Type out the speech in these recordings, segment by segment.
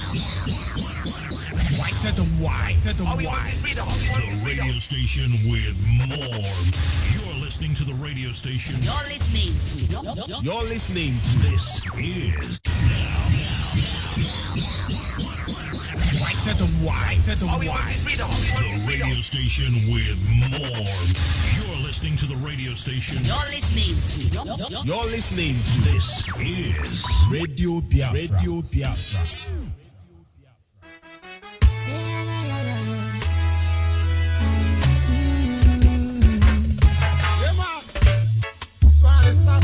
The radio station with more. You're listening to the radio station. You're listening to. This is the radio station with more. You're listening to the radio station. You're listening to. This is Radio Biafra.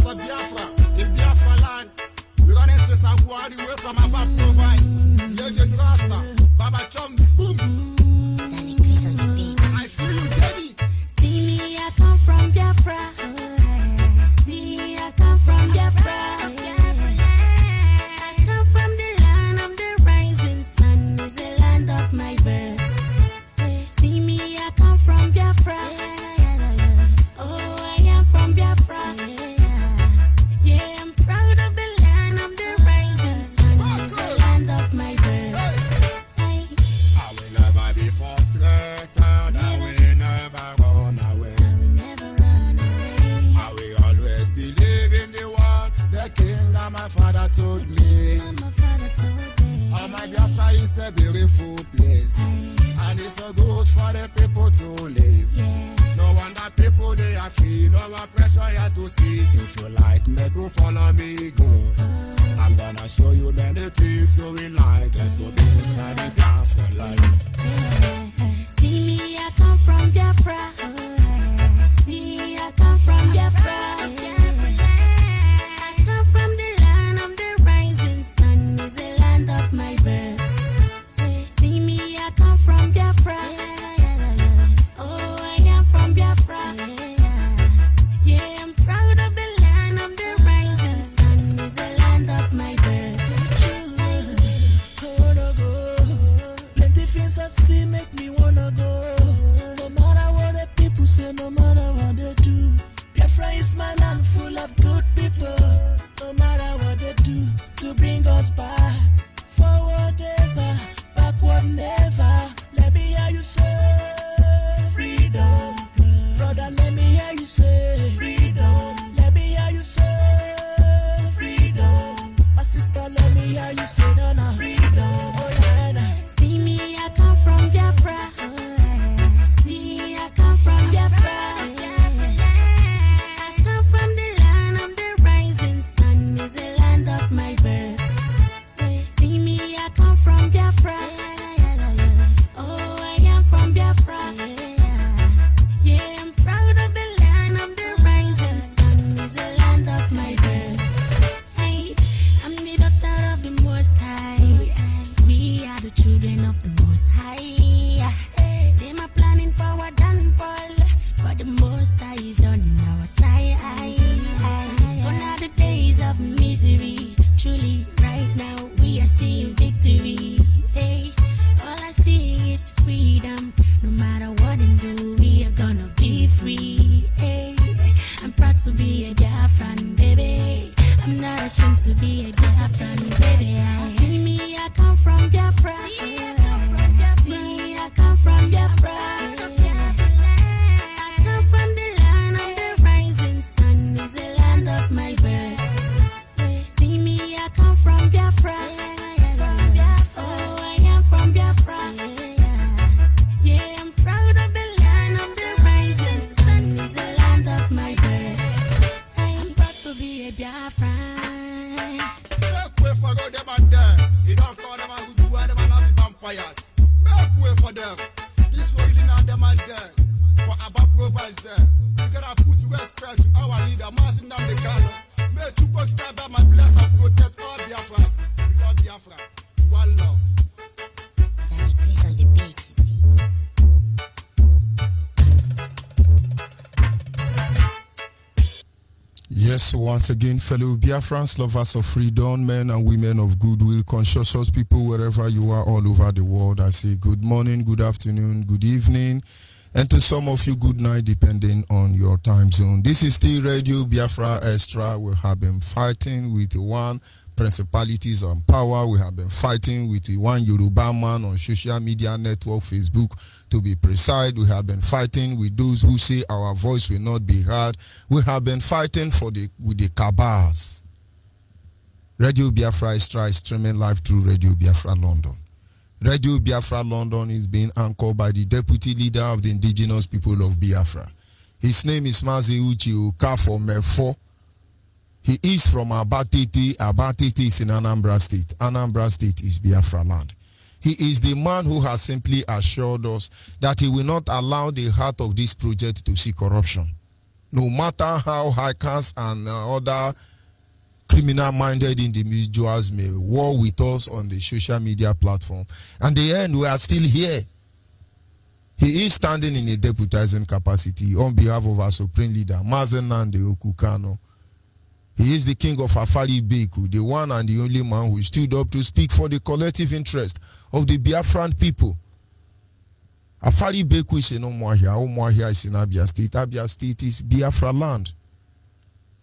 Of Biafra, in Biafra land, we're gonna take some word away from our back province. Legend Rasta, Baba Chums, boom. Standing please on the beat. I see you, Jenny. See me, I come from Biafra. See, I come from Biafra. I come from the land of the rising sun. Is the land of my birth. See me, I come from Biafra. Oh, I am from Biafra. Yeah, I'm proud of the land of the rising sun. It's the land of my birth. I will never be frustrated. I will never run away. I will always believe in the word the king and my father told me. Oh, my Biafra is a beautiful place, and it's so good for the people to live. No wonder people they are free, no more pressure here to see. If you like me to follow me, go. I'm gonna show you many things you will like. Let's go inside the Biafra life. See me, I come from Biafra. See, I come from Biafra. I come from the land of the rising sun. Is the land of my birth. See me, I come from Biafra. Oh, I am from Biafra. Yeah, I'm proud of the land of the rising sun. Is the land of my birth. Wanna go. Plenty things I see make me wanna go. No matter what the people say, no matter what they do. Biafra is my land full of good people. No matter what they do to bring us back. Forward ever, backward never. Let me hear you say freedom. Brother, let me hear you say freedom. Let me hear you say freedom. My sister, let me hear you say no, no. Freedom. Oh, yeah, yeah. See me, I come from Biafra. See, I come from Biafra. I come from the land of the rising sun. Is the land of my birth. See me, I come from Biafra. Oh, I am from Biafra. Yeah, I'm proud of the land of the rising sun. Is the land of my birth. See, I'm the daughter of the Most High. We are the children of the Most High. Them are planning for downfall, but the Most High is on our side. Gone are the days of misery. Truly, right now we are seeing victory. Hey, all I see is freedom. No matter what they do, we are gonna be free. Hey, I'm proud to be a Biafran, baby. I'm not ashamed to be a Biafran, baby. See me, I come from Biafra. See, I come from Biafra. I come from the land of the rising sun. Is the land of my birth. See me, I come from Biafra. Oh, I am from Biafra. Yeah, I'm proud of the land of the rising sun. Is the land of my birth. I'm proud to be a Biafran. Make way for go them and there. You don't call them and who do them and have the vampires. Make way for them. This way you not them and there. For Abba provides there. You gotta put respect to our leader, Martin Namdekano. Make you go to them and bless and protect all Biafras. We love Biafra. One love. Standing please on the beat. Yes, once again, fellow Biafrans, lovers of freedom, men and women of goodwill, conscious people, wherever you are all over the world, I say good morning, good afternoon, good evening, and to some of you, good night, depending on your time zone. This is still Radio Biafra Extra. We have been fighting with one principalities and power. We have been fighting with the one Yoruba man on social media network, Facebook, to be precise. We have been fighting with those who say our voice will not be heard. We have been fighting with the CABALS. Radio Biafra Extra is streaming live through Radio Biafra London. Radio Biafra London is being anchored by the deputy leader of the indigenous people of Biafra. His name is Mazi Uchi Okafo Mefo. He is from Abatete. Abatete is in Anambra State. Anambra State is Biafra land. He is the man who has simply assured us that he will not allow the heart of this project to see corruption. No matter how hikers and other criminal-minded individuals may war with us on the social media platform. And the end, we are still here. He is standing in a deputizing capacity on behalf of our supreme leader, Mazen Nande Okukano. He is the king of Afari Beku, the one and the only man who stood up to speak for the collective interest of the Biafran people. Afari Beku is in Umuahia is in Abia State. Abia State is Biafra land.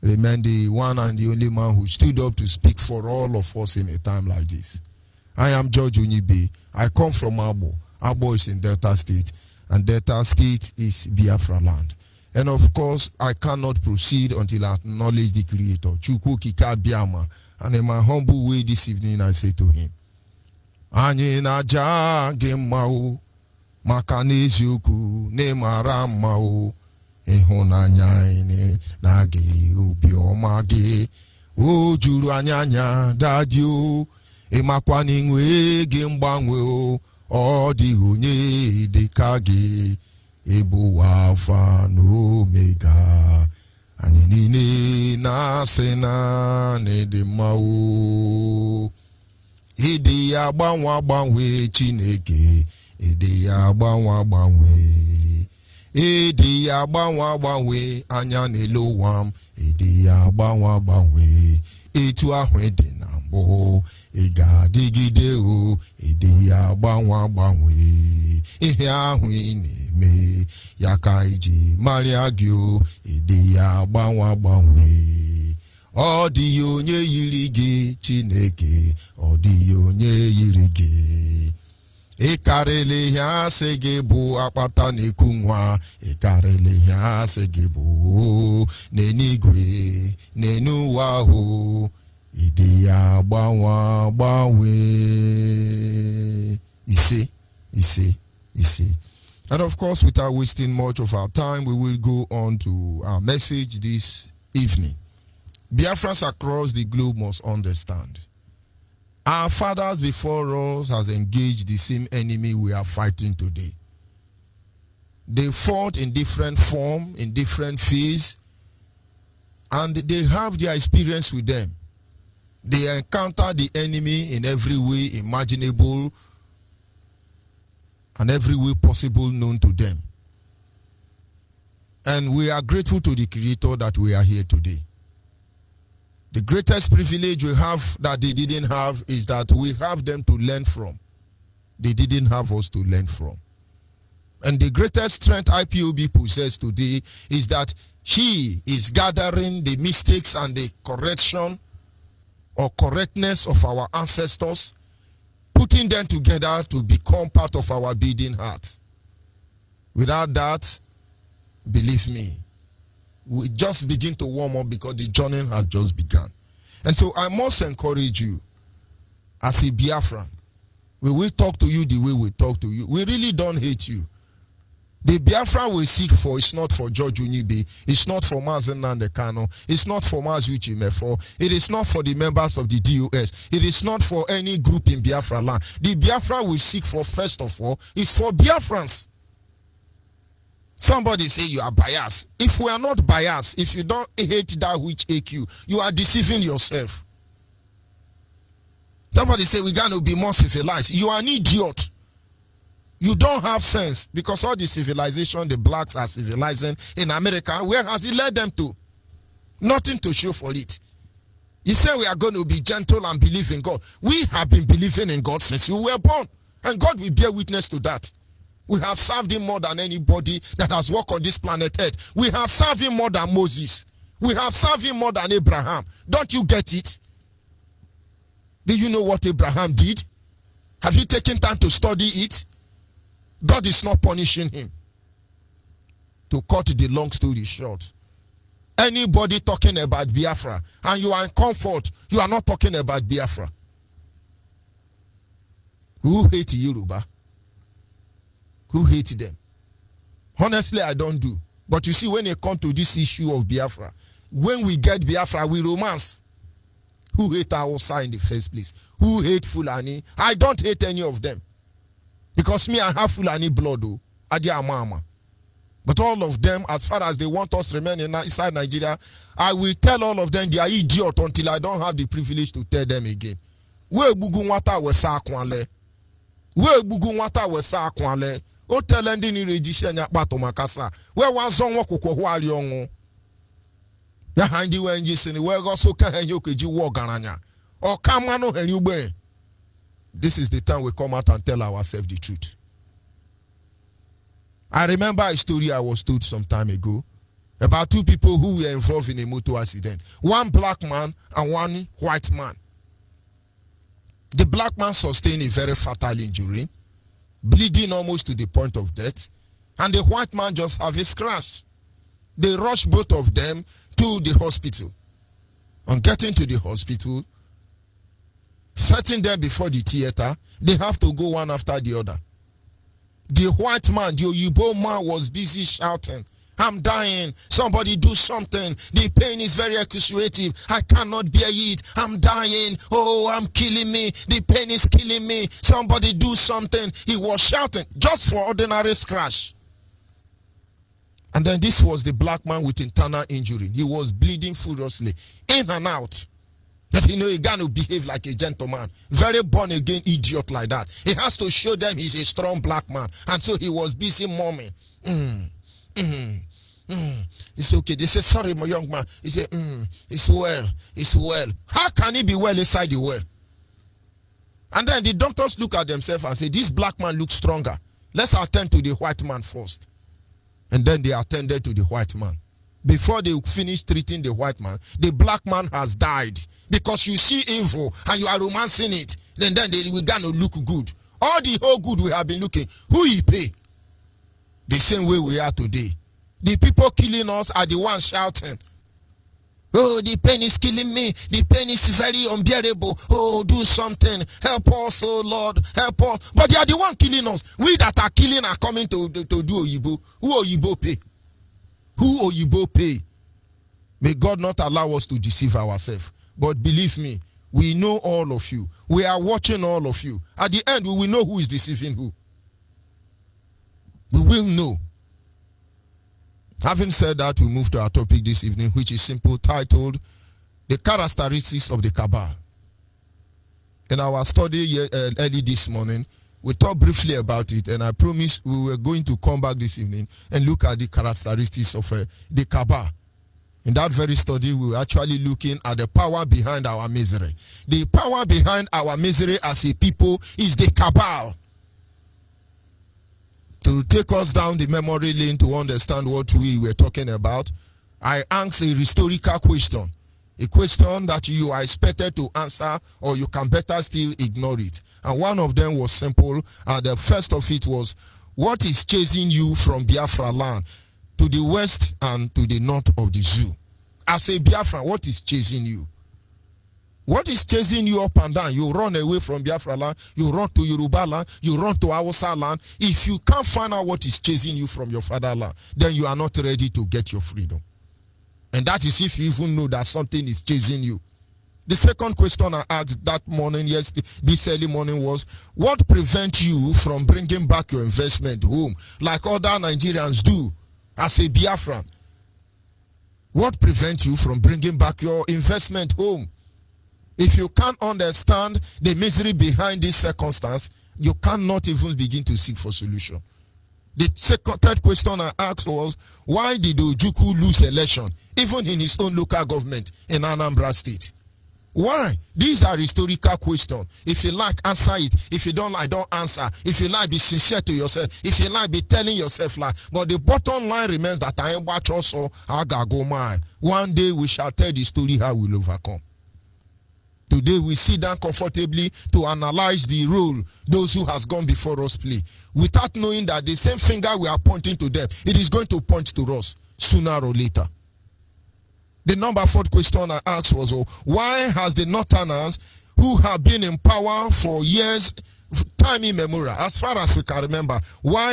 Remain the one and the only man who stood up to speak for all of us in a time like this. I am George Onyibe. I come from Abo. Abo is in Delta State, and Delta State is Biafra land. And of course, I cannot proceed until I acknowledge the Creator, Chukwu Kika Biama. And in my humble way this evening, I say to him, Anyị na-aja gị mma o, maka n'eziokwu na-emara mma o, ịhụnanya anyị na gị obiọma gị, o juru anyị anya dadị o, ịmakwa n'inwe gị mgbanwe o, ọ dịghị onye dị ka gị. Ebu Alpha and Omega, anyị niile na-asị na n'ịdị mma o. Ịdị ya agbanwe Chineke, ịdị ya agbanwe. Ịdị ya agbanwe anya n'elu ụwa m, ịdị ya agbanwe. Etu ahụ ịdị na mbụ, ị ga-adịgide o, ịdị ya agbanwe. Ihe ahụ ị na-eme ya ka iji marịa gị o, ịdị ya agbanwe. Ọ dịghị onye yiri gị Chineke, ọ dịghị onye yiri gị. Ị karịrị ya asị gị bụ akpata na-eku nwa, ị karịrị ya asị gị bụ n'eluigwe n'ụwa ahụ, ịdị ya agbanwe. Ise. And of course, without wasting much of our time, we will go on to our message this evening. Biafrans across the globe must understand. Our fathers before us has engaged the same enemy we are fighting today. They fought in different form, in different phase, and they have their experience with them. They encounter the enemy in every way imaginable and every way possible known to them. And we are grateful to the Creator that we are here today. The greatest privilege we have that they didn't have is that we have them to learn from. They didn't have us to learn from. And the greatest strength IPOB possesses today is that he is gathering the mistakes and the correction or correctness of our ancestors, putting them together to become part of our beating heart. Without that, believe me, we just begin to warm up because the journey has just begun. And so I must encourage you, as a Biafran, we will talk to you the way we talk to you. We really don't hate you. The Biafra we seek for is not for George Onyibe, it's not for Mazen Nandekano, it's not for Mazuchi Mefo, it is not for the members of the DOS, it is not for any group in Biafra land. The Biafra we seek for, first of all, is for Biafrans. Somebody say you are biased. If we are not biased, if you don't hate that which ache you, you are deceiving yourself. Somebody say we're going to be more civilized. You are an idiot. You don't have sense, because all the civilization the blacks are civilizing in America, where has it led them to? Nothing to show for it. You say we are going to be gentle and believe in God. We have been believing in God since we were born, and God will bear witness to that. We have served him more than anybody that has walked on this planet Earth. We have served him more than Moses. We have served him more than Abraham. Don't you get it? Do you know what Abraham did? Have you taken time to study it? God is not punishing him. To cut the long story short, anybody talking about Biafra and you are in comfort, you are not talking about Biafra. Who hate Yoruba? Who hate them? Honestly, I don't do. But you see, when it comes to this issue of Biafra, when we get Biafra, we romance. Who hate Hausa in the first place? Who hate Fulani? I don't hate any of them. Because me, I have Fulani blood, though. Adia Mama. But all of them, as far as they want us to remain inside Nigeria, I will tell all of them they are idiot until I don't have the privilege to tell them again. Where bugu nwata we sa akwanle? Where bugu nwata we sa akwanle? O tell ndi ni register nya kpato makasa. Where wazon wo kokwo hwali onwo. Ya handi wenji sini we go so kan henyo keji wo garanya. O kama no henyu gbe. This is the time we come out and tell ourselves the truth. I remember a story I was told some time ago about two people who were involved in a motor accident. One black man and one white man. The black man sustained a very fatal injury, bleeding almost to the point of death, and the white man just have a scratch. They rushed both of them to the hospital. On getting to the hospital, setting them before the theater, they have to go one after the other. The white man, the Onyibe man, was busy shouting, "I'm dying. Somebody do something. The pain is very excruciating. I cannot bear it. I'm dying. Oh, I'm killing me. The pain is killing me. Somebody do something." He was shouting just for ordinary scratch. And then this was the black man with internal injury. He was bleeding furiously, in and out. That he got to behave like a gentleman. Very born again idiot like that. He has to show them he's a strong black man. And so he was busy mumbling. It's okay. They say, "Sorry, my young man." He said, "It's well. It's well." How can he be well inside the well? And then the doctors look at themselves and say, "This black man looks stronger. Let's attend to the white man first." And then they attended to the white man. Before they finish treating the white man, the black man has died. Because you see evil and you are romancing it, then they will gonna look good. All the whole good we have been looking, who he pay? The same way we are today. The people killing us are the ones shouting, "Oh, the pain is killing me. The pain is very unbearable. Oh, do something. Help us, oh Lord. Help us." But they are the ones killing us. We that are killing are coming to do Onyibe. Who Onyibe pay? Who Onyibe pay? May God not allow us to deceive ourselves. But believe me, we know all of you. We are watching all of you. At the end, we will know who is deceiving who. We will know. Having said that, we move to our topic this evening, which is simple, titled, "The Characteristics of the Cabal." In our study early this morning, we talked briefly about it, and I promised we were going to come back this evening and look at the characteristics of the Cabal. In that very study, we were actually looking at the power behind our misery. The power behind our misery as a people is the cabal. To take us down the memory lane to understand what we were talking about, I asked a historical question. A question that you are expected to answer, or you can better still ignore it. And one of them was simple. The first of it was, what is chasing you from Biafra land to the west and to the north of the zoo? As a Biafra, what is chasing you? What is chasing you up and down? You run away from Biafra land, you run to Yoruba land, you run to Hausa land. If you can't find out what is chasing you from your fatherland, then you are not ready to get your freedom. And that is if you even know that something is chasing you. The second question I asked that morning, this early morning, was, what prevents you from bringing back your investment home like other Nigerians do as a Biafran? What prevents you from bringing back your investment home? If you can't understand the misery behind this circumstance, you cannot even begin to seek for solution. The third question I asked was, why did Ojukwu lose election, even in his own local government in Anambra State? Why? These are historical questions. If you like, answer it. If you don't like, don't answer. If you like, be sincere to yourself. If you like, be telling yourself lie. But the bottom line remains that I ain't watch also. I gotta go mine. One day we shall tell the story how we'll overcome. Today we sit down comfortably to analyze the role those who has gone before us play, without knowing that the same finger we are pointing to them, it is going to point to us sooner or later. The number 4 question I asked was, why has the Northerners who have been in power for years, time immemorial, as far as we can remember, why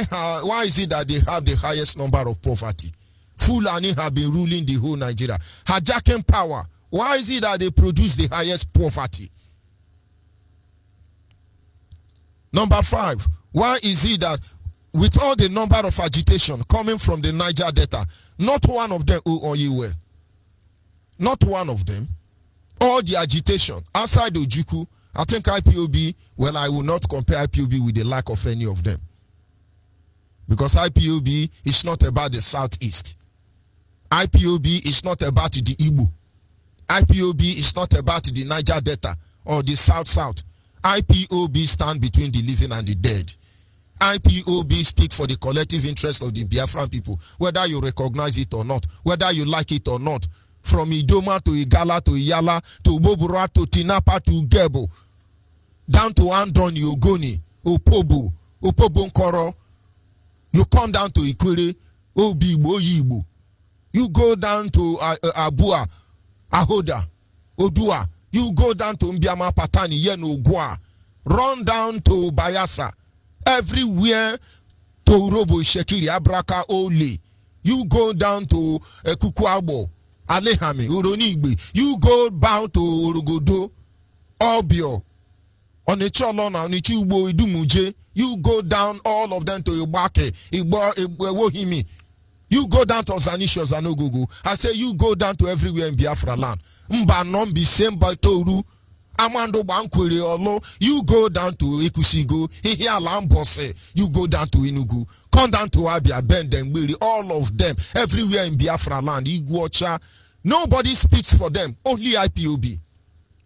is it that they have the highest number of poverty? Fulani have been ruling the whole Nigeria, hijacking power. Why is it that they produce the highest poverty? Number 5, why is it that with all the number of agitation coming from the Niger Delta, not one of them Onyibe? Not one of them. All the agitation outside Ojukwu, I think IPOB, well, I will not compare IPOB with the lack of any of them. Because IPOB is not about the Southeast. IPOB is not about the Igbo. IPOB is not about the Niger Delta or the South. IPOB stand between the living and the dead. IPOB speak for the collective interest of the Biafran people, whether you recognize it or not, whether you like it or not. From Idoma to Igala to Iyala to Bobura to Tinapa to Gebo, down to Andoni, Ogoni, Opobo Nkoro. You come down to Ikwere, Obibo, Oyibo. You go down to Abua, Ahoda, Odua. You go down to Mbiama Patani, Yeno Gwa. Run down to Bayasa. Everywhere to Urobo, Shekiri, Abraka, Ole. You go down to Kukwabo, Alehame, Uronigbe. You go down to Urugodo, Obio, Onecholona, Onichubo, Idumuje. You go down all of them to Ibake, Iwohimi. You go down to Ozanisho, Zanogogo. I say you go down to everywhere in Biafra land. Mba nombi semba toru. Amando Bankwere Olo. You go down to Ekusigo. Hihi Alambose. You go down to Enugu. Come down to Abia, Bendembiri. All of them. Everywhere in Biafra land. Iguacha. Nobody speaks for them. Only IPOB.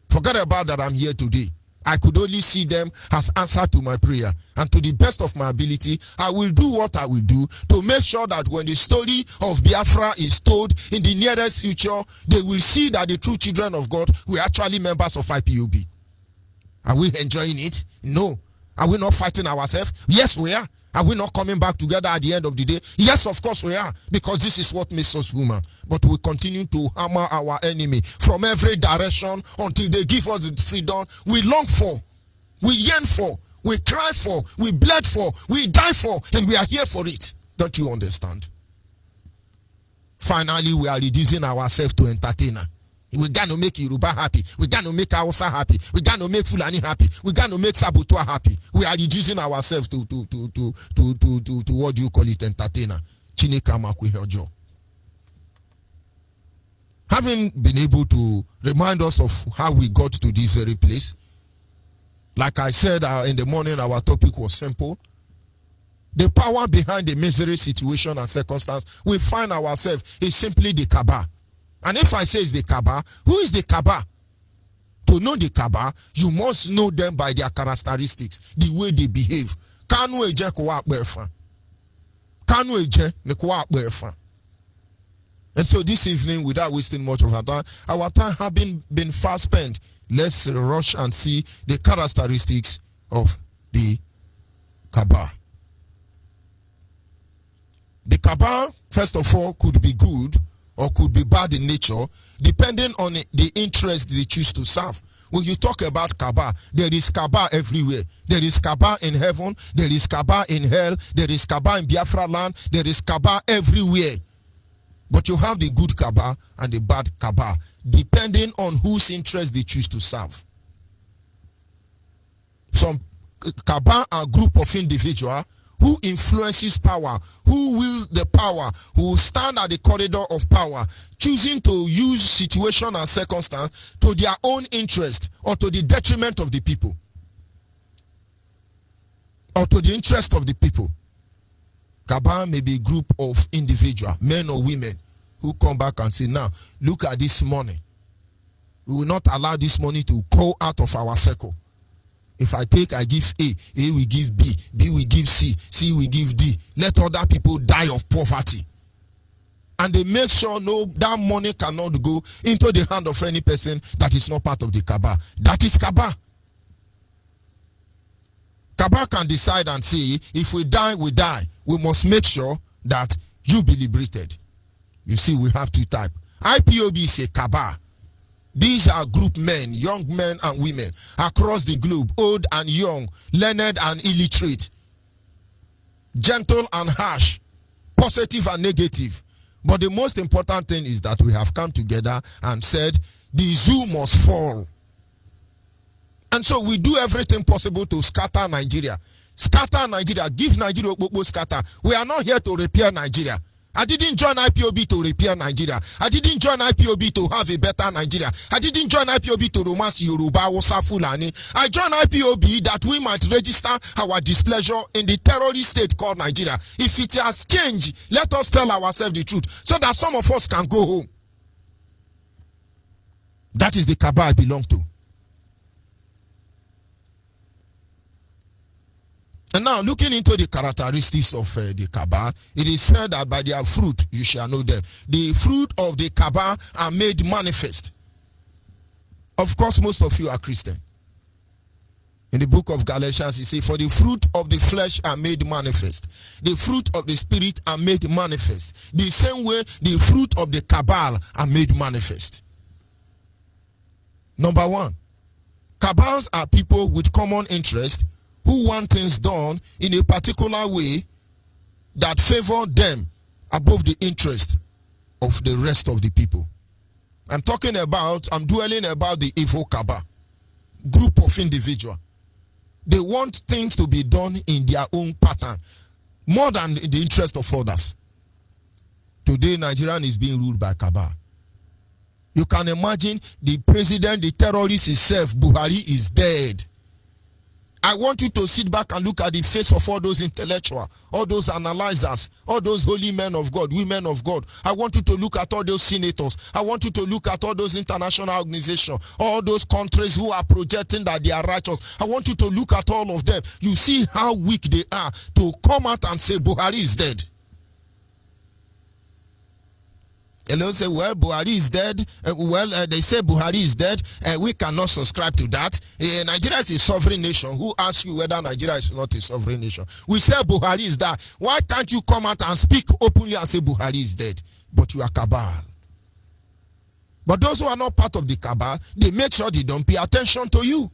Forget about that I'm here today. I could only see them as answer to my prayer. And to the best of my ability, I will do what I will do to make sure that when the story of Biafra is told in the nearest future, they will see that the true children of God were actually members of IPOB. Are we enjoying it? No. Are we not fighting ourselves? Yes, we are. Are we not coming back together at the end of the day? Yes, of course we are. Because this is what makes us human. But we continue to hammer our enemy from every direction until they give us the freedom we long for, we yearn for, we cry for, we bled for, we die for, and we are here for it. Don't you understand? Finally, we are reducing ourselves to entertainer. We got to make Yoruba happy. We got to make Hausa happy. We got to make Fulani happy. We got to make Sabutua happy. We are reducing ourselves to what do you call it, entertainer. Chineka Makwehojo. Having been able to remind us of how we got to this very place, like I said in the morning, our topic was simple. The power behind the misery situation and circumstance we find ourselves is simply the Kaaba. And if I say it's the Kaaba, who is the Kaaba? To know the Kaaba, you must know them by their characteristics, the way they behave. Kanu eje kwa akberfa. Kanu eje ne kwa akberfa. And so this evening, without wasting much of our time have been fast spent. Let's rush and see the characteristics of the Kaaba. The Kaaba, first of all, could be good or could be bad in nature, depending on the interest they choose to serve. When you talk about Kaaba, there is Kaaba everywhere. There is Kaaba in heaven, there is Kaaba in hell, there is Kaaba in Biafra land, there is Kaaba everywhere. But you have the good Kaaba and the bad Kaaba, depending on whose interest they choose to serve. Some Kaaba are a group of individuals who influences power, who will the power, who stand at the corridor of power, choosing to use situation and circumstance to their own interest or to the detriment of the people, or to the interest of the people. Kaaba may be a group of individuals, men or women, who come back and say, now, look at this money. We will not allow this money to go out of our circle. If I take, I give A will give B, B will give C will give D. Let other people die of poverty. And they make sure no, that money cannot go into the hand of any person that is not part of the cabal. That is cabal. Cabal can decide and say, if we die, we die. We must make sure that you be liberated. You see, we have two types. IPOB is a cabal. These are group men, young men and women across the globe, old and young, learned and illiterate, gentle and harsh, positive and negative. But the most important thing is that we have come together and said the zoo must fall. And so we do everything possible to scatter Nigeria. Scatter Nigeria. Give Nigeria a scatter. We are not here to repair Nigeria. I didn't join IPOB to repair Nigeria. I didn't join IPOB to have a better Nigeria. I didn't join IPOB to romance Yoruba, Hausa, Fulani. I joined IPOB that we might register our displeasure in the terrorist state called Nigeria. If it has changed, let us tell ourselves the truth so that some of us can go home. That is the cabal I belong to. And now, looking into the characteristics of the cabal, it is said that by their fruit you shall know them. The fruit of the cabal are made manifest. Of course, most of you are Christian. In the book of Galatians, it says, for the fruit of the flesh are made manifest. The fruit of the spirit are made manifest. The same way, the fruit of the cabal are made manifest. Number one, cabals are people with common interest who want things done in a particular way that favor them above the interest of the rest of the people. I'm dwelling about the evil cabal, group of individuals. They want things to be done in their own pattern, more than the interest of others. Today, Nigeria is being ruled by cabal. You can imagine the president, the terrorist himself, Buhari, is dead. I want you to sit back and look at the face of all those intellectuals, all those analyzers, all those holy men of God, women of God. I want you to look at all those senators. I want you to look at all those international organizations, all those countries who are projecting that they are righteous. I want you to look at all of them. You see how weak they are to come out and say Buhari is dead. Hello, say, well, Buhari is dead. They say Buhari is dead. We cannot subscribe to that. Nigeria is a sovereign nation. Who asks you whether Nigeria is not a sovereign nation? We say Buhari is dead. Why can't you come out and speak openly and say Buhari is dead? But you are cabal. But those who are not part of the cabal, they make sure they don't pay attention to you.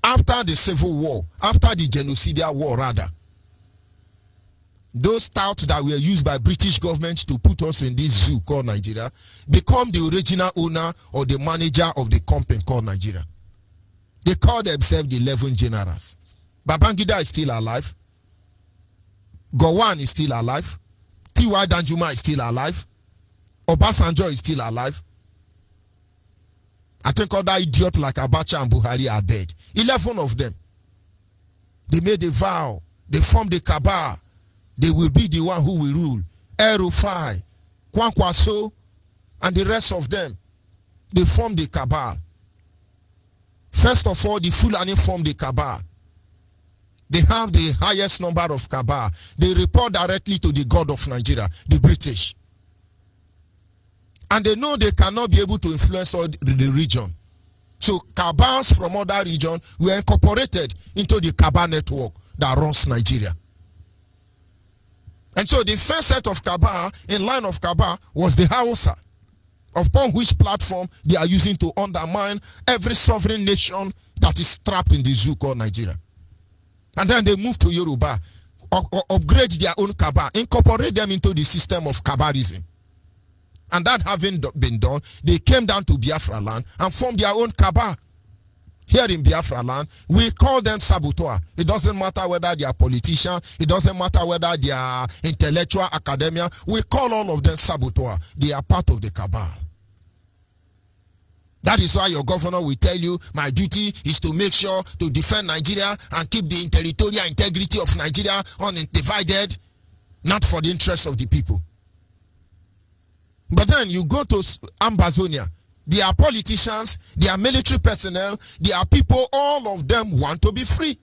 After the civil war, after the genocidal war rather, those touts that were used by British government to put us in this zoo called Nigeria become the original owner or the manager of the company called Nigeria. They call themselves the 11 generals. Babangida is still alive. Gowon is still alive. T.Y. Danjuma is still alive. Obasanjo is still alive. I think other idiots like Abacha and Buhari are dead. 11 of them. They made a vow. They formed a cabal. They will be the one who will rule. El-Rufai, Kwankwaso, and the rest of them. They formed the cabal. First of all, the Fulani formed the cabal. They have the highest number of cabal. They report directly to the God of Nigeria, the British. And they know they cannot be able to influence all the region. So cabals from other regions were incorporated into the cabal network that runs Nigeria. And so the first set of cabal, in line of cabal, was the Hausa, upon which platform they are using to undermine every sovereign nation that is trapped in the zoo called Nigeria. And then they move to Yoruba, upgrade their own cabal, incorporate them into the system of cabalism. And that having been done, they came down to Biafra land and formed their own cabal. Here in Biafra land, we call them saboteur. It doesn't matter whether they are politicians, it doesn't matter whether they are intellectual academia. We call all of them saboteur. They are part of the cabal. That is why your governor will tell you, my duty is to make sure to defend Nigeria and keep the territorial integrity of Nigeria undivided, not for the interests of the people. But then you go to Ambazonia. They are politicians, they are military personnel, they are people, all of them want to be free.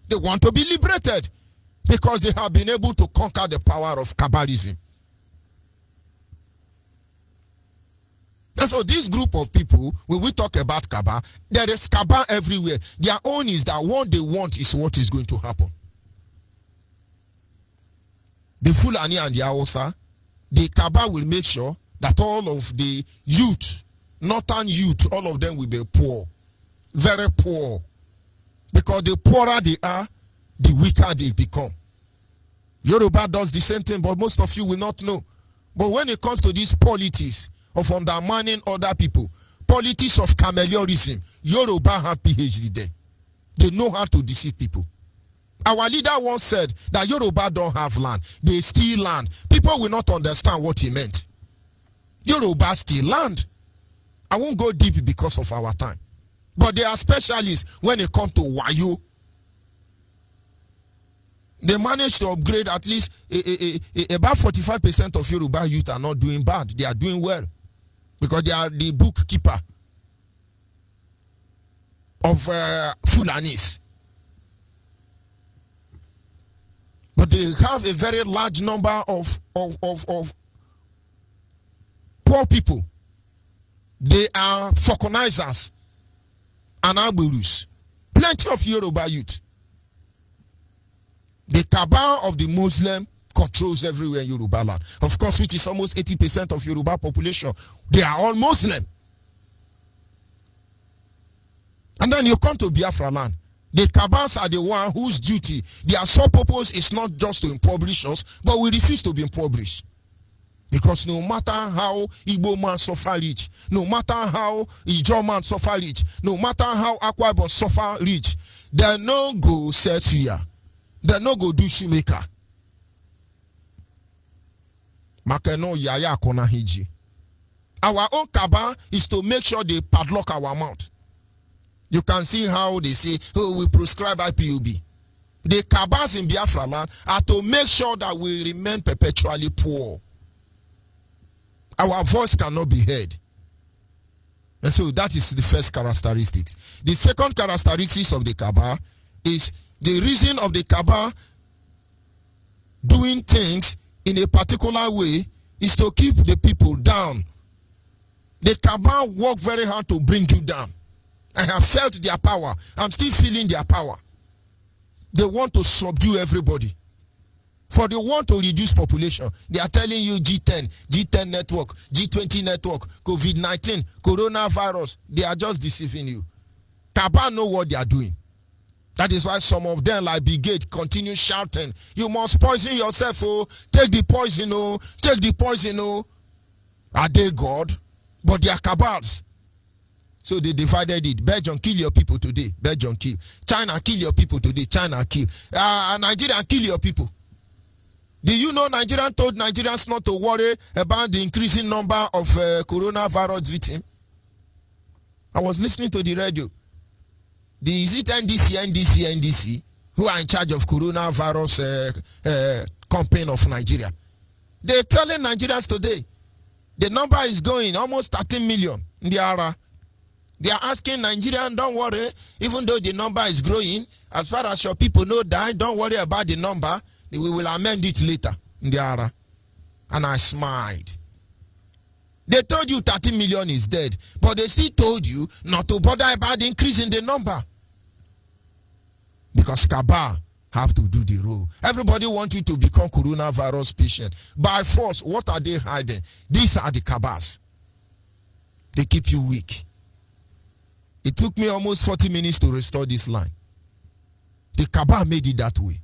They want to be liberated because they have been able to conquer the power of cabalism. And so this group of people, when we talk about cabal, there is cabal everywhere. Their own is that what they want is what is going to happen. The Fulani and the Hausa, the cabal will make sure that all of the youth, northern youth, all of them will be poor. Very poor. Because the poorer they are, the weaker they become. Yoruba does the same thing, but most of you will not know. But when it comes to these politics of undermining other people, politics of chameleonism, Yoruba have PhD there. They know how to deceive people. Our leader once said that Yoruba don't have land. They steal land. People will not understand what he meant. Yoruba steal land. I won't go deep because of our time. But they are specialists when it comes to Wayo. They managed to upgrade at least about 45% of Yoruba youth are not doing bad. They are doing well. Because they are the bookkeeper of Fulanis. But they have a very large number of poor people. They are falconizers and arborers. Plenty of Yoruba youth. The cabal of the Muslim controls everywhere in Yoruba land. Of course, which is almost 80% of Yoruba population. They are all Muslim. And then you come to Biafra land. The cabals are the one whose duty, their sole purpose is not just to impoverish us, but we refuse to be impoverished. Because no matter how Igbo man suffer rich, no matter how Ijaw man suffer rich, no matter how Akwa Ibom suffer rich, they no go set fear. They no go do shoemaker. Makeno yaya kona hiji. Our own cabal is to make sure they padlock our mouth. You can see how they say, oh, we prescribe IPOB. The cabals in Biafra land are to make sure that we remain perpetually poor. Our voice cannot be heard. And so that is the first characteristics. The second characteristics of the cabal is the reason of the cabal doing things in a particular way is to keep the people down. The cabal work very hard to bring you down. I have felt their power. I'm still feeling their power. They want to subdue everybody. For they want to reduce population. They are telling you G10, G10 network, G20 network, COVID-19, coronavirus. They are just deceiving you. Cabal know what they are doing. That is why some of them, like Brigade, continue shouting, you must poison yourself, oh, take the poison, oh, take the poison, oh. Are they God? But they are cabals. So they divided it. Belgium, kill your people today. Belgium, kill. China, kill your people today. China, kill. Nigeria, kill your people. Do you know Nigerian told Nigerians not to worry about the increasing number of coronavirus victims? I was listening to the radio. Is it NDC, who are in charge of coronavirus campaign of Nigeria? They're telling Nigerians today, the number is going almost 13 million in the area. They are asking Nigerians, don't worry, even though the number is growing, as far as your people know that, don't worry about the number. We will amend it later in the area. And I smiled. They told you 30 million is dead, but they still told you not to bother about the increase in the number. Because cabal have to do the role. Everybody wants you to become coronavirus patient. By force, what are they hiding? These are the cabals. They keep you weak. It took me almost 40 minutes to restore this line. The cabal made it that way.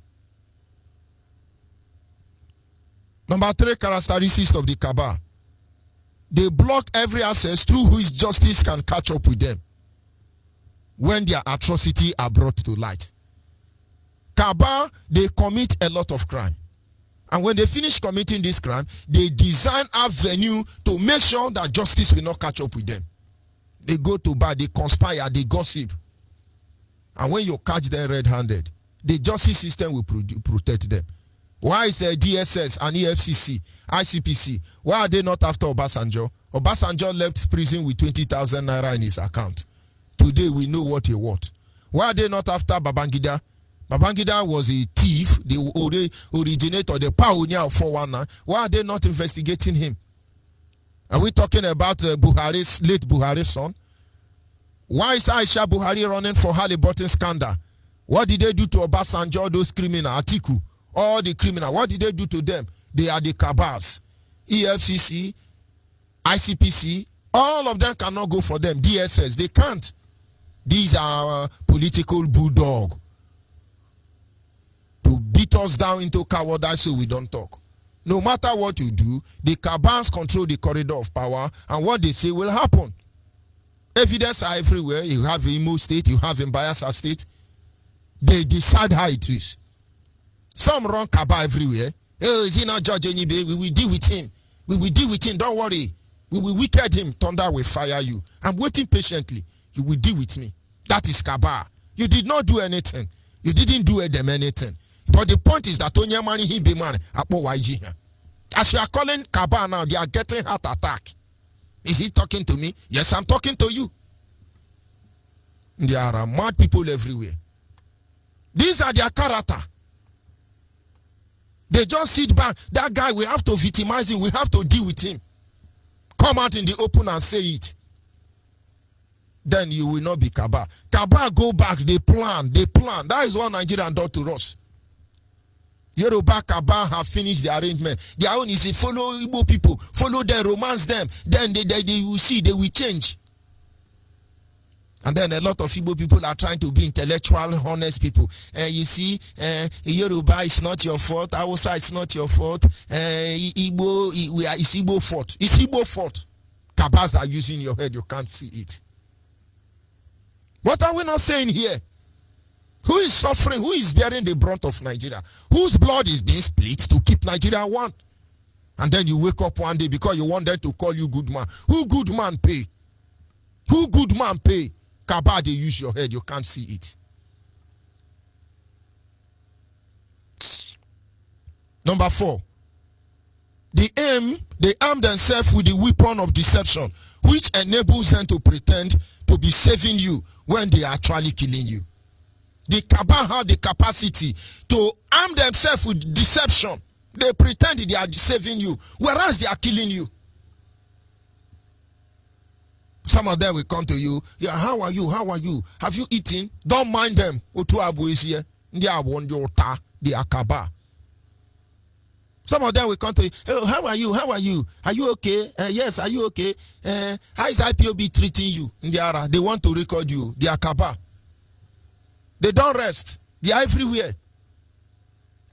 Number 3 characteristics of the cabal. They block every access through which justice can catch up with them when their atrocity are brought to light. Cabal, they commit a lot of crime. And when they finish committing this crime, they design avenue to make sure that justice will not catch up with them. They go to bar, they conspire, they gossip. And when you catch them red-handed, the justice system will protect them. Why is DSS and EFCC, ICPC, why are they not after Obasanjo? Obasanjo left prison with 20,000 naira in his account. Today we know what he wants. Why are they not after Babangida? Babangida was a thief, the originator, the pioneer of 419. Why are they not investigating him? Are we talking about Buhari's late Buhari's son? Why is Aisha Buhari running for Halliburton scandal? What did they do to Obasanjo, those criminals, Atiku, all the criminals? What did they do to them? They are the CABALS, EFCC, ICPC. All of them cannot go for them. DSS, they can't. These are political bulldog to beat us down into cowardice so we don't talk. No matter what you do, the CABALS control the corridor of power, and what they say will happen. Evidence are everywhere. You have Imo State, you have in Biafra State. They decide how it is. Some run Kaba everywhere. Oh, is he not Judge Onyibe? We will deal with him. We will deal with him. Don't worry. We will wicked him. Thunder will fire you. I'm waiting patiently. You will deal with me. That is Kaba. You did not do anything. You didn't do them anything. But the point is that Onyemani he be man. As you are calling Kaba now, they are getting heart attack. Is he talking to me? Yes, I'm talking to you. There are mad people everywhere. These are their character. They just sit back. That guy, we have to victimize him. We have to deal with him. Come out in the open and say it. Then you will not be Kaba. Kaba go back. They plan. They plan. That is what Nigerian done to us. Yoruba Kaba have finished the arrangement. Their own is a follow Igbo people. Follow them, romance them. Then they will see, they will change. And then a lot of Igbo people are trying to be intellectual, honest people. You see, Yoruba is not your fault. Hausa is not your fault. Igbo, it's Igbo fault. It's Igbo fault. Kabas are using your head. You can't see it. What are we not saying here? Who is suffering? Who is bearing the brunt of Nigeria? Whose blood is being split to keep Nigeria one? And then you wake up one day because you want them to call you good man. Who good man pay? Who good man pay? Kaba, they use your head. You can't see it. Number 4. They arm themselves with the weapon of deception, which enables them to pretend to be saving you when they are actually killing you. The Kaba have the capacity to arm themselves with deception. They pretend they are saving you, whereas they are killing you. Some of them will come to you. Yeah, how are you? How are you? Have you eaten? Don't mind them. They are Kaba. Some of them will come to you. Oh, how are you? How are you? Are you okay? Yes, are you okay? How is IPOB treating you? They want to record you. They are Kaba. They don't rest. They are everywhere.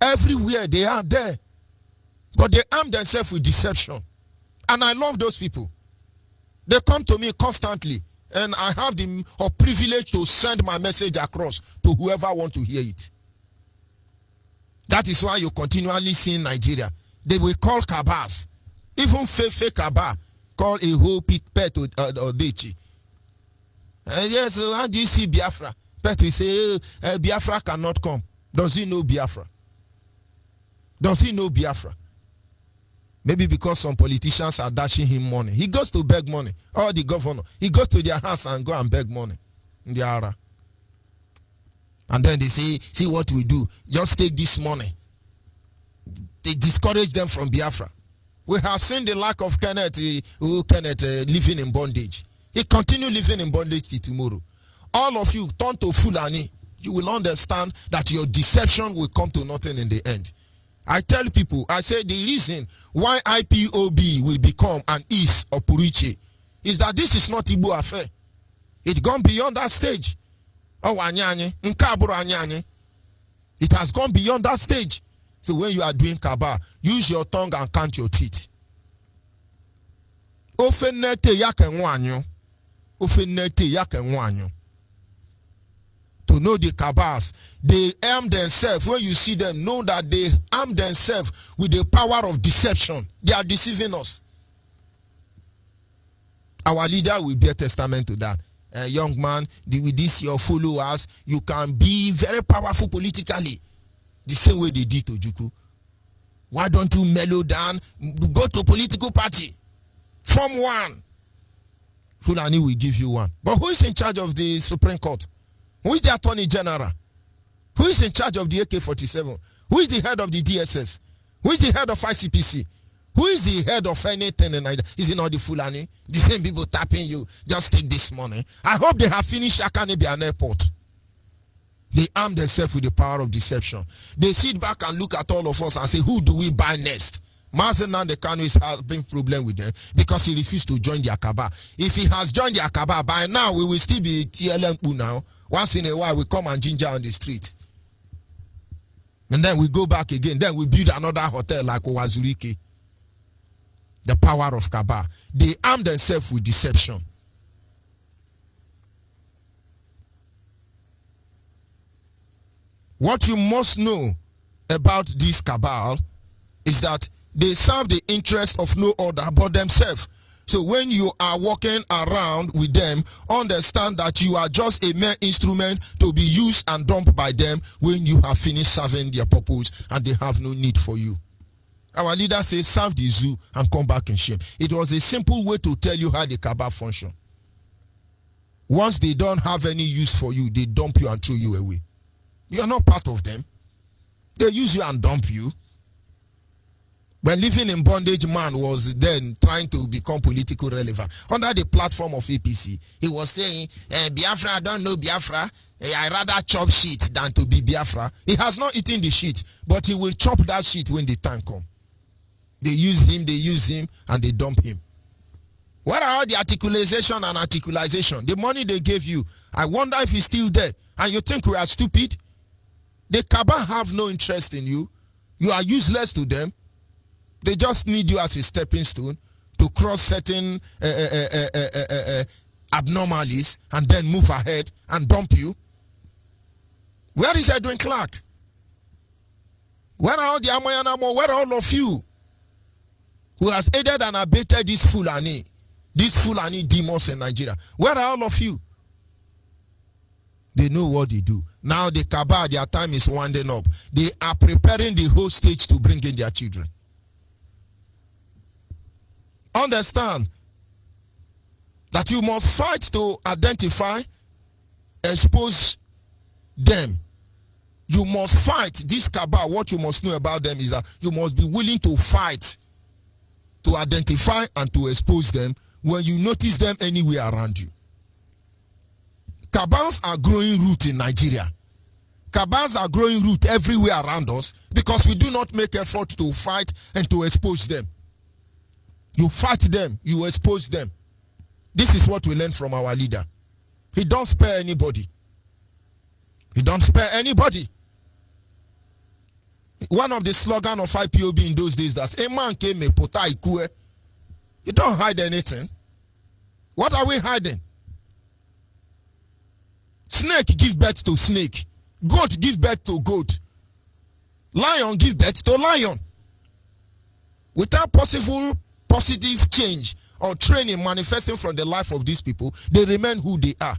Everywhere they are there. But they arm themselves with deception. And I love those people. They come to me constantly. And I have the privilege to send my message across to whoever wants to hear it. That is why you continually see in Nigeria. They will call Kabas. Even fake Kaba. Call a whole pet or Dechi. Yes, how do you see Biafra? But we say, Biafra cannot come. Does he know Biafra? Does he know Biafra? Maybe because some politicians are dashing him money. He goes to beg money. Or the governor. He goes to their house and go and beg money. And then they say, see what we do. Just take this money. They discourage them from Biafra. We have seen the lack of Kenneth living in bondage. He continue living in bondage till tomorrow. All of you turn to Fulani, you will understand that your deception will come to nothing in the end. I tell people, I say the reason why IPOB will become an East or Puriche is that this is not Igbo affair. It's gone beyond that stage. Oh, it has gone beyond that stage. So when you are doing Kaba, use your tongue and count your teeth. To know the Kabas, they arm themselves. When you see them, know that they arm themselves with the power of deception. They are deceiving us. Our leader will bear testament to that. Young man, with this your followers, you can be very powerful politically. The same way they did to Juku. Why don't you mellow down? Go to a political party. Form one. Fulani will give you one. But who is in charge of the Supreme Court? Who is the Attorney General? Who is in charge of the AK-47? Who is the head of the DSS? Who is the head of ICPC? Who is the head of anything in Nigeria? Is it not the Fulani? The same people tapping you. Just take this money. I hope they have finished Akanibian Airport. They arm themselves with the power of deception. They sit back and look at all of us and say, who do we buy next? Mazen Nandekano is having problem with them because he refused to join the Akaba. If he has joined the Akaba, by now we will still be TLMU now. Once in a while, we come and ginger on the street. And then we go back again. Then we build another hotel like Owazurike. The power of Kaba. They arm themselves with deception. What you must know about this cabal is that they serve the interest of no other but themselves. So when you are walking around with them, understand that you are just a mere instrument to be used and dumped by them when you have finished serving their purpose and they have no need for you. Our leader says, serve the zoo and come back in shame. It was a simple way to tell you how the cabal function. Once they don't have any use for you, they dump you and throw you away. You are not part of them. They use you and dump you. When living in bondage, man was then trying to become politically relevant. Under the platform of APC, he was saying, Biafra, I don't know Biafra. I rather chop shit than to be Biafra. He has not eaten the shit, but he will chop that shit when the time comes. They use him, and they dump him. Where are all the articulation and articulation? The money they gave you, I wonder if it's still there. And you think we are stupid? The Kaba have no interest in you. You are useless to them. They just need you as a stepping stone to cross certain abnormalities and then move ahead and dump you. Where is Edwin Clark? Where are all the Amoyanamo? Where are all of you who has aided and abetted these Fulani demons in Nigeria? Where are all of you? They know what they do. Now the Kaba, their time is winding up. They are preparing the whole stage to bring in their children. Understand that you must fight to identify, expose them. You must fight this cabal. What you must know about them is that you must be willing to fight to identify and to expose them when you notice them anywhere around you. Cabals are growing root in Nigeria. Cabals are growing root everywhere around us because we do not make effort to fight and to expose them. You fight them, you expose them. This is what we learned from our leader. He don't spare anybody. He don't spare anybody. One of the slogan of IPOB in those days that a man came a pota ikue. You don't hide anything. What are we hiding? Snake give birth to snake. Goat give birth to goat. Lion give birth to lion. Without positive change or training manifesting from the life of these people, they remain who they are.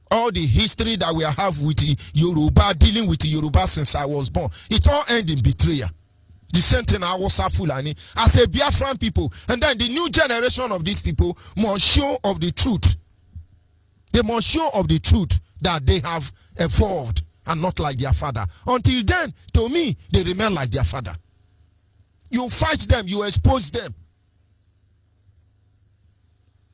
All the history that we have with the Yoruba, dealing with the Yoruba since I was born, it all ends in betrayal. The same thing I was Fulani as a Biafran people, and then the new generation of these people must show of the truth. They must show of the truth that they have evolved and not like their father. Until then, to me, they remain like their father. You fight them, you expose them.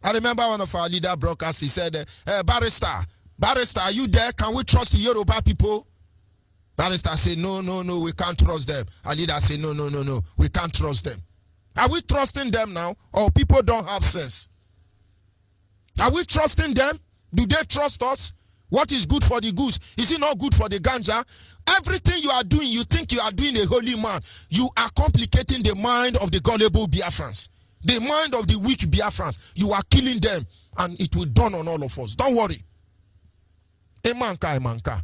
I remember one of our leader broadcasts, he said, Barrister, are you there? Can we trust the Yoruba people? Barrister said, no, we can't trust them. Our leader said, no, we can't trust them. Are we trusting them now? Or people don't have sense? Are we trusting them? Do they trust us? What is good for the goose? Is it not good for the ganja? Everything you are doing, you think you are doing a holy man. You are complicating the mind of the gullible Biafrans. The mind of the weak Biafrans. You are killing them, and it will dawn on all of us. Don't worry. Emanka.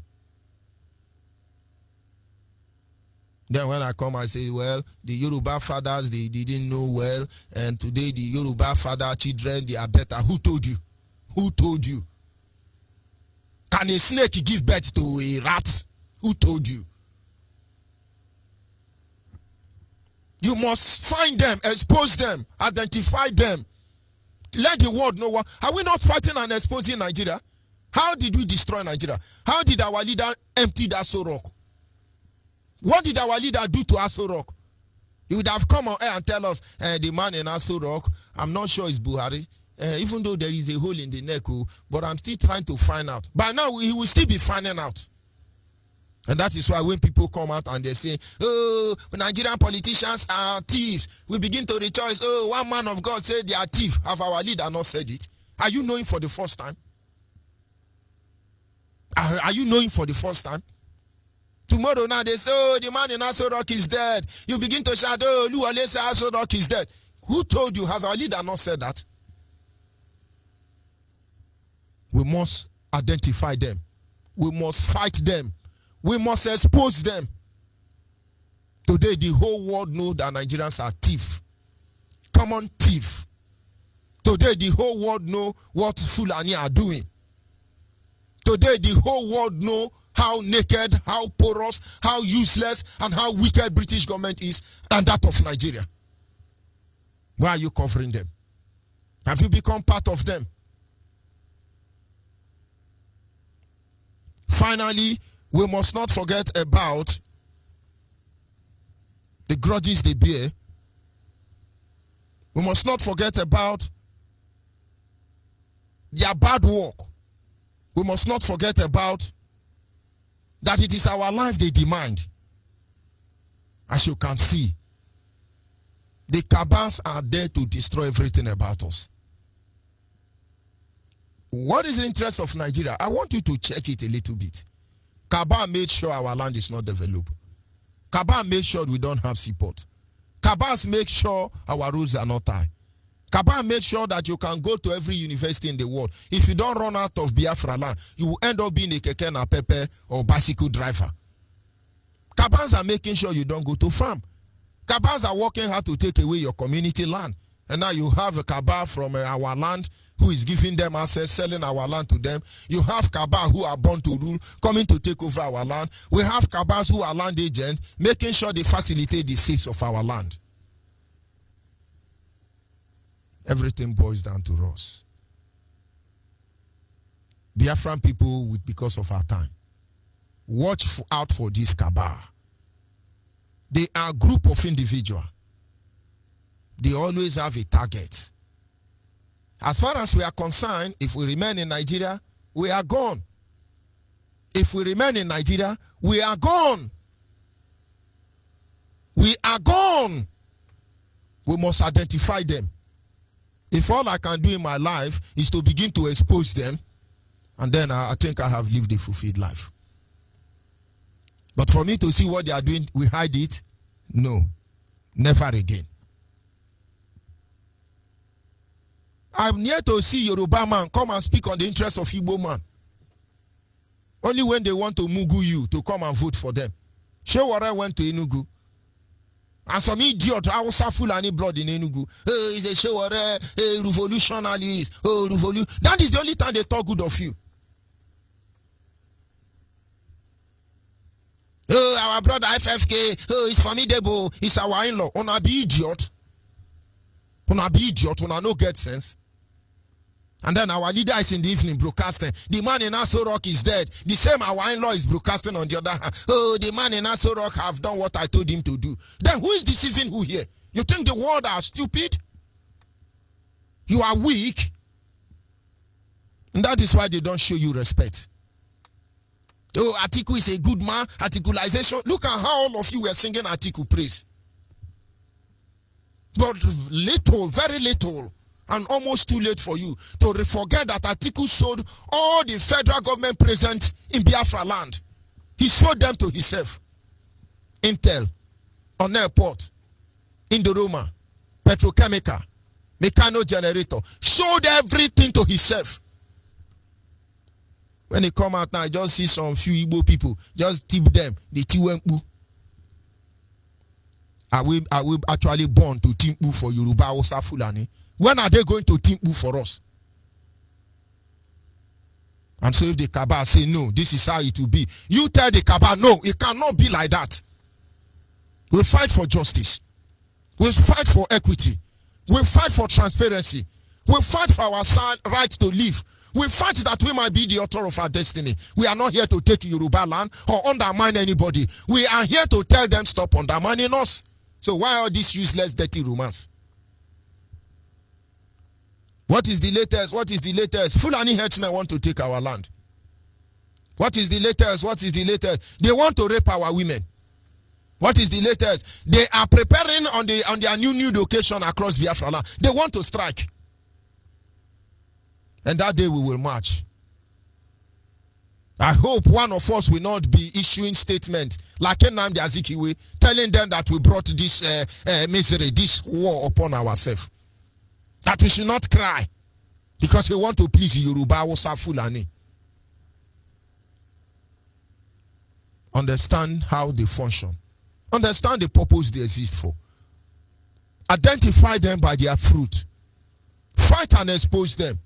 Then when I come, I say, well, the Yoruba fathers, they didn't know well, and today the Yoruba father children, they are better. Who told you? Who told you? Can a snake give birth to a rat? Who told you? You must find them, expose them, identify them. Let the world know what. Are we not fighting and exposing Nigeria? How did we destroy Nigeria? How did our leader empty that Aso Rock? What did our leader do to Aso Rock? He would have come on air and tell us, the man in Aso Rock, I'm not sure it's Buhari, even though there is a hole in the neck, but I'm still trying to find out. By now, he will still be finding out. And that is why when people come out and they say, oh, Nigerian politicians are thieves, we begin to rejoice. Oh, one man of God said they are thieves. Have our leader not said it? Are you knowing for the first time? Are you knowing for the first time? Tomorrow now they say, oh, the man in Aso Rock is dead. You begin to shout, oh, Luwale say Aso Rock is dead. Who told you? Has our leader not said that? We must identify them. We must fight them. We must expose them. Today, the whole world knows that Nigerians are thieves. Common thief. Today, the whole world knows what Fulani are doing. Today, the whole world knows how naked, how porous, how useless, and how wicked British government is, and that of Nigeria. Why are you covering them? Have you become part of them? Finally, we must not forget about the grudges they bear. We must not forget about their bad work. We must not forget about that it is our life they demand. As you can see, the CABALS are there to destroy everything about us. What is the interest of Nigeria? I want you to check it a little bit. CABALS made sure our land is not developed. CABALS made sure we don't have seaport. CABALS make sure our roads are not tied. CABALS made sure that you can go to every university in the world. If you don't run out of Biafra land, you will end up being a keke na pepe or bicycle driver. CABALS are making sure you don't go to farm. CABALS are working hard to take away your community land. And now you have a CABALS from our land who is giving them access, selling our land to them. You have CABALS who are born to rule, coming to take over our land. We have CABALS who are land agents, making sure they facilitate the sales of our land. Everything boils down to us. Biafran people, because of our time, watch out for this CABALS. They are a group of individuals. They always have a target. As far as we are concerned, if we remain in Nigeria, we are gone. If we remain in Nigeria, we are gone. We are gone. We must identify them. If all I can do in my life is to begin to expose them, and then I think I have lived a fulfilled life. But for me to see what they are doing, we hide it? No. Never again. I'm here to see Yoruba man come and speak on the interests of Igbo man. Only when they want to mugu you to come and vote for them. Shewara went to Enugu. And some idiot, Hausa Fulani blood in Enugu. Oh, he's a Shewara, a revolutionalist. Oh, revolution. That is the only time they talk good of you. Oh, our brother FFK. Oh, he's formidable. He's our in-law. Una be idiot. Una be idiot. Una no get sense. And then our leader is in the evening broadcasting. The man in Aso Rock is dead. The same our in-law is broadcasting on the other hand. Oh, the man in Aso Rock have done what I told him to do. Then who is deceiving who here? You think the world are stupid? You are weak. And that is why they don't show you respect. Oh, Atiku is a good man. Articulization. Look at how all of you were singing Atiku praise. But little, very little, and almost too late for you to forget that Atiku sold all the federal government present in Biafra land. He sold them to himself. Intel, on airport, Indoroma, petrochemical, mechano generator, sold everything to himself. When they come out now, I just see some few Igbo people, just tip them, the Tiwempu. Are we actually born to Timpu for Yoruba Hausa Fulani? When are they going to Timpu for us? And so if the CABALS say no, this is how it will be. You tell the CABALS no, it cannot be like that. We'll fight for justice. We'll fight for equity. We'll fight for transparency. We'll fight for our right to live. We'll fight that we might be the author of our destiny. We are not here to take Yoruba land or undermine anybody. We are here to tell them stop undermining us. So why all this useless, dirty romance? What is the latest? What is the latest? Fulani herdsmen want to take our land. What is the latest? What is the latest? They want to rape our women. What is the latest? They are preparing on their new location across Biafra land. They want to strike. And that day we will march. I hope one of us will not be issuing statement like Nnamdi Azikiwe, telling them that we brought this misery, this war upon ourselves. That we should not cry because we want to please Yoruba, Hausa, Fulani. Understand how they function. Understand the purpose they exist for. Identify them by their fruit. Fight and expose them.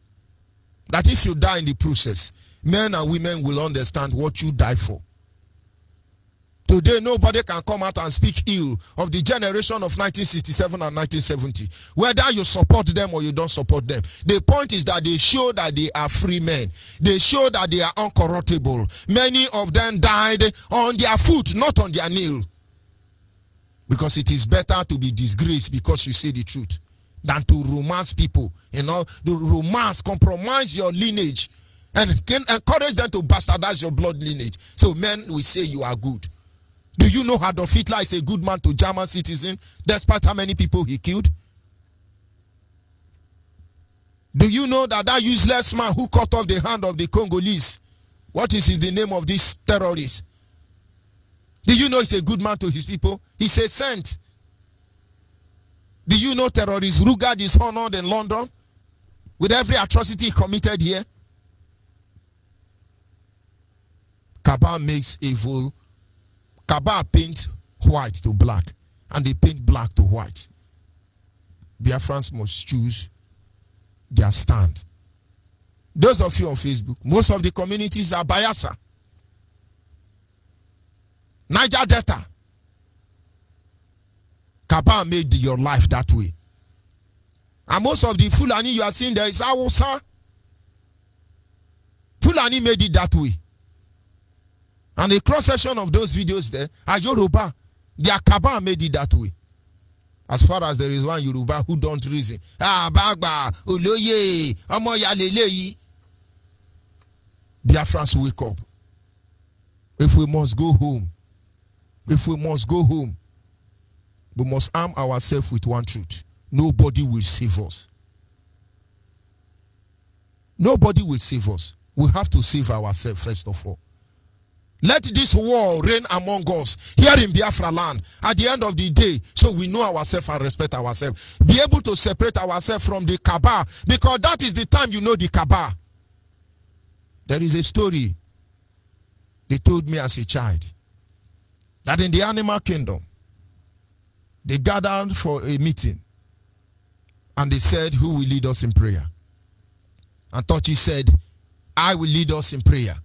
That if you die in the process, men and women will understand what you die for. Today, nobody can come out and speak ill of the generation of 1967 and 1970. Whether you support them or you don't support them. The point is that they show that they are free men. They show that they are uncorruptible. Many of them died on their foot, not on their knee. Because it is better to be disgraced because you say the truth than to romance people. You know, to romance, compromise your lineage and encourage them to bastardize your blood lineage. So men will say you are good. Do you know Adolf Hitler is a good man to German citizen despite how many people he killed? Do you know that useless man who cut off the hand of the Congolese, what is the name of this terrorist? Do you know he's a good man to his people? He's a saint. Do you know terrorist Rugard is honored in London with every atrocity he committed here? Cabal makes evil. Cabal paints white to black, and they paint black to white. Biafrans must choose their stand. Those of you on Facebook, most of the communities are Bayelsa, Niger Delta. Cabal made your life that way. And most of the Fulani you are seeing there is Hausa. Fulani made it that way. And the cross-section of those videos there are Yoruba. Their Cabal made it that way. As far as there is one Yoruba who don't reason. Bagba, Oloye, Omoyaleleyi. Biafrans wake up. If we must go home, we must arm ourselves with one truth. Nobody will save us. Nobody will save us. We have to save ourselves first of all. Let this war reign among us here in Biafra land at the end of the day, so we know ourselves and respect ourselves. Be able to separate ourselves from the cabal, because that is the time you know the cabal. There is a story they told me as a child that in the animal kingdom, they gathered for a meeting and they said, who will lead us in prayer? And Tochi said, I will lead us in prayer.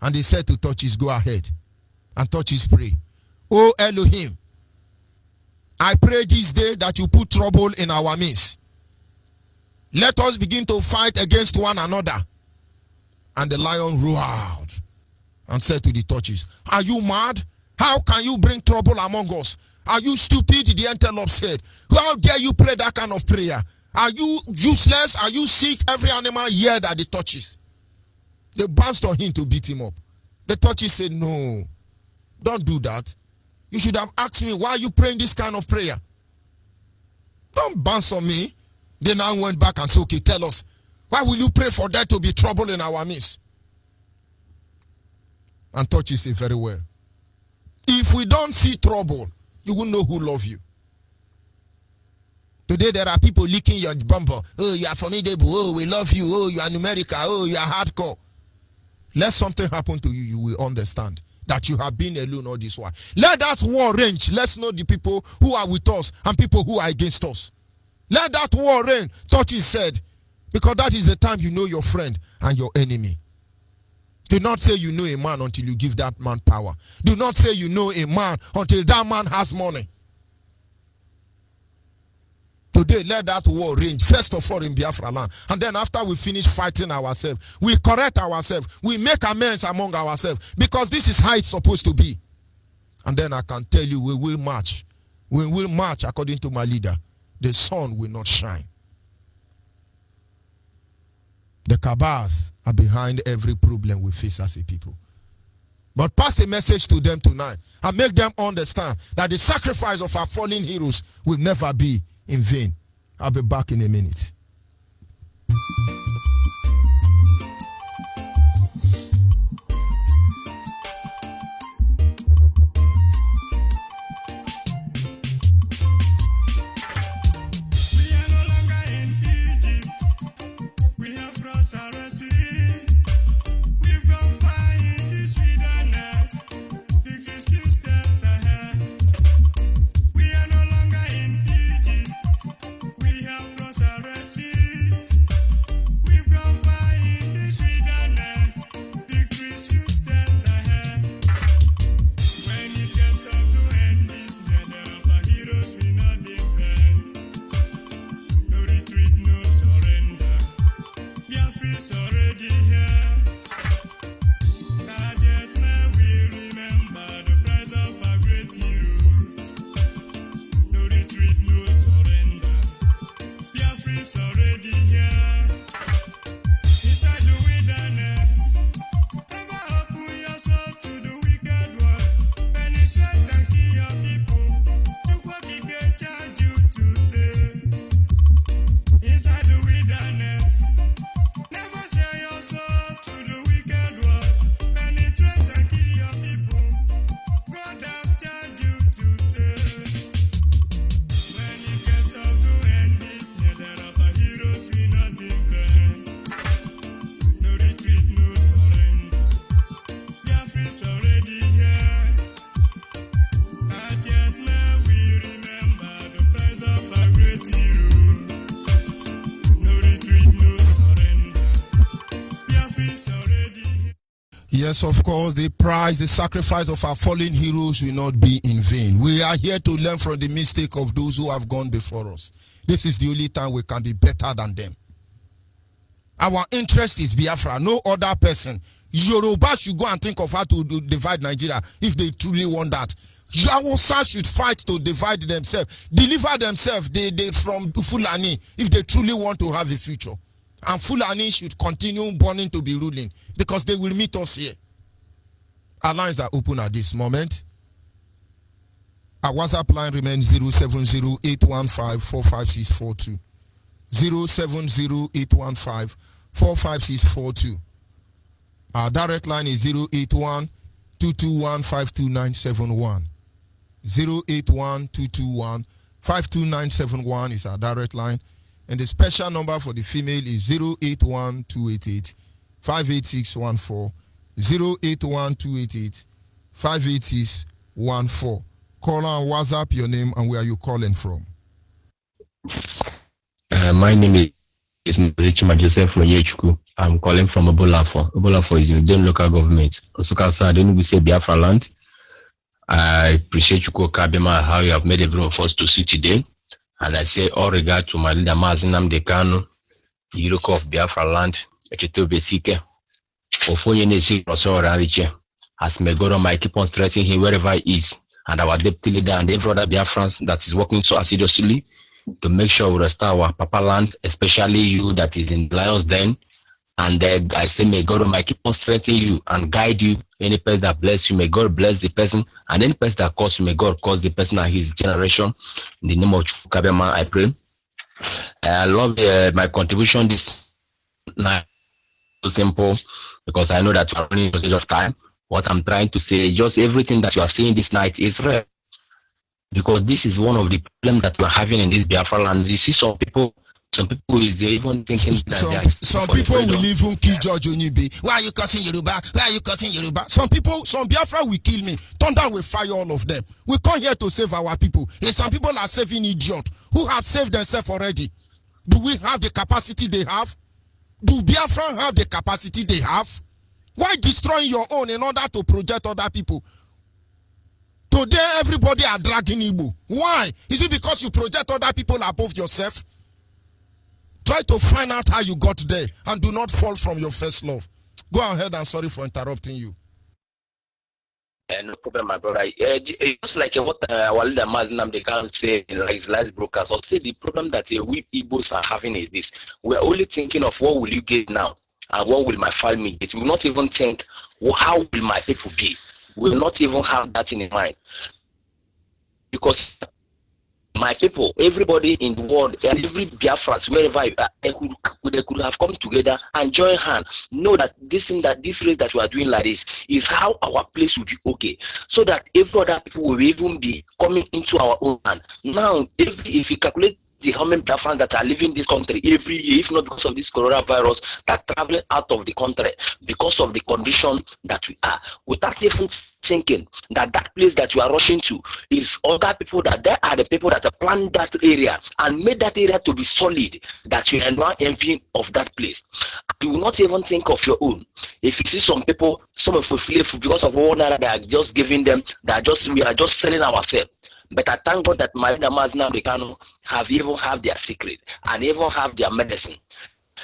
And they said to Torches, go ahead. And Torches pray. Oh Elohim, I pray this day that you put trouble in our midst. Let us begin to fight against one another. And the lion roared and said to the Torches, are you mad? How can you bring trouble among us? Are you stupid? The antelope said, how dare you pray that kind of prayer? Are you useless? Are you sick? Every animal yelled at the Torches. They bounced on him to beat him up. The Torches said, no, don't do that. You should have asked me, why are you praying this kind of prayer? Don't bounce on me. They now went back and said, okay, tell us, why will you pray for there to be trouble in our midst? And Torches said, very well. If we don't see trouble, you will know who love you. Today there are people licking your bumper. Oh, you are formidable. Oh, we love you. Oh, you are numerical. Oh, you are hardcore. Let something happen to you, you will understand that you have been alone all this while. Let that war range. Let's know the people who are with us and people who are against us. Let that war reign. Torches said, because that is the time you know your friend and your enemy. Do not say you know a man until you give that man power. Do not say you know a man until that man has money. Today, let that war range, first of all in Biafra land. And then after we finish fighting ourselves, we correct ourselves, we make amends among ourselves. Because this is how it's supposed to be. And then I can tell you, we will march When we march according to my leader, the sun will not shine. The CABALS are behind every problem we face as a people. But pass a message to them tonight and make them understand that the sacrifice of our fallen heroes will never be in vain. I'll be back in a minute. We've gone far in this wilderness. Victory still steps ahead. We are no longer in Egypt. We have crossed our Red Seas. We've gone far in this wilderness. Victory still steps ahead. When it gets tough to end this, the death of our heroes will not defend. No retreat, no surrender. Biafra is already here. Not yet now we remember the price of our great heroes. No retreat, no surrender. Biafra is already here. Inside the wilderness, never open your soul to the wicked one. Penetrate and kill your people. To what he can charge you to say. Inside the wilderness, never sell your soul to the wicked ones. Penetrate and kill your people. God has charged you to say. When it gets tough to end this, the death of our heroes will not defend. No retreat, no surrender. Biafra is already here. Not yet now we remember the price of our great heroes. No retreat, no surrender. Biafra is already here. Yes, of course, the price, the sacrifice of our fallen heroes will not be in vain. We are here to learn from the mistake of those who have gone before us. This is the only time we can be better than them. Our interest is Biafra, no other person. Yoruba should go and think of how to divide Nigeria if they truly want that. Hausa should fight to divide themselves, deliver themselves from Fulani if they truly want to have a future. And Fulani should continue burning to be ruling because they will meet us here. Our lines are open at this moment. Our WhatsApp line remains 070-815-45642. 070-815-45642. Our direct line is 081-221-52971. 081-221-52971 is our direct line. And the special number for the female is 081-288-58614. 081-288-58614. Call on WhatsApp your name and where are you calling from. My name is Richard Joseph Onyibe. I'm calling from Obolafo. Obolafo is in the local government. I don't say Biafra land. I appreciate you, Kabema, how you have made a bit of us to see today. And I say all regard to my leader, Mazinam Dekano, the Yuroko of Biafra land, Echeto Besike, Ofonye Nesi, Rosor Rariche, as may God Almighty keep on strengthening him wherever he is, and our deputy leader and every other Biafrans that is working so assiduously to make sure we restore our Papa land, especially you that is in Lions Den. And I say, may God Almighty keep on strengthening you and guide you. Any person that bless you, may God bless the person. And any person that curse you, may God curse the person and his generation. In the name of Kabema, I pray. I love my contribution this night. So simple, because I know that you are running out of time. What I'm trying to say, just everything that you are saying this night is real. Because this is one of the problems that we are having in this Biafra land. You see some people is even thinking that some people will even kill George Onyibe. Why are you cursing Yoruba? Why are you cursing Yoruba? Some Biafra will kill me. Thunder will fire all of them. We come here to save our people. And some people are saving idiots who have saved themselves already. Do we have the capacity they have? Do Biafra have the capacity they have? Why destroying your own in order to project other people? Today, everybody are dragging Igbo. Why? Is it because you project other people above yourself? Try to find out how you got there and do not fall from your first love. Go ahead and sorry for interrupting you. No problem, my brother. Just like what our leader Mazinam they can say in his last broadcast, or say the problem that we Igbos are having is this: we are only thinking of what will you get now, and what will my family get. We will not even think how will my people be. We will not even have that in mind, because my people, everybody in the world, and every Biafrans, wherever you are, they could have come together and join hands. Know that this race that we are doing like this is how our place will be okay. So that every other people will even be coming into our own land. Now, if you calculate how many Biafrans that are leaving this country every year, if not because of this coronavirus, that are traveling out of the country because of the condition that we are, without even thinking that place that you are rushing to is other people, that there are the people that have planned that area and made that area to be solid, that you are now envying of that place. You will not even think of your own. If you see some people, some of you because of one another, they are just giving them, we are just selling ourselves. But I thank God that my Damas now they can have even have their secret and even have their medicine.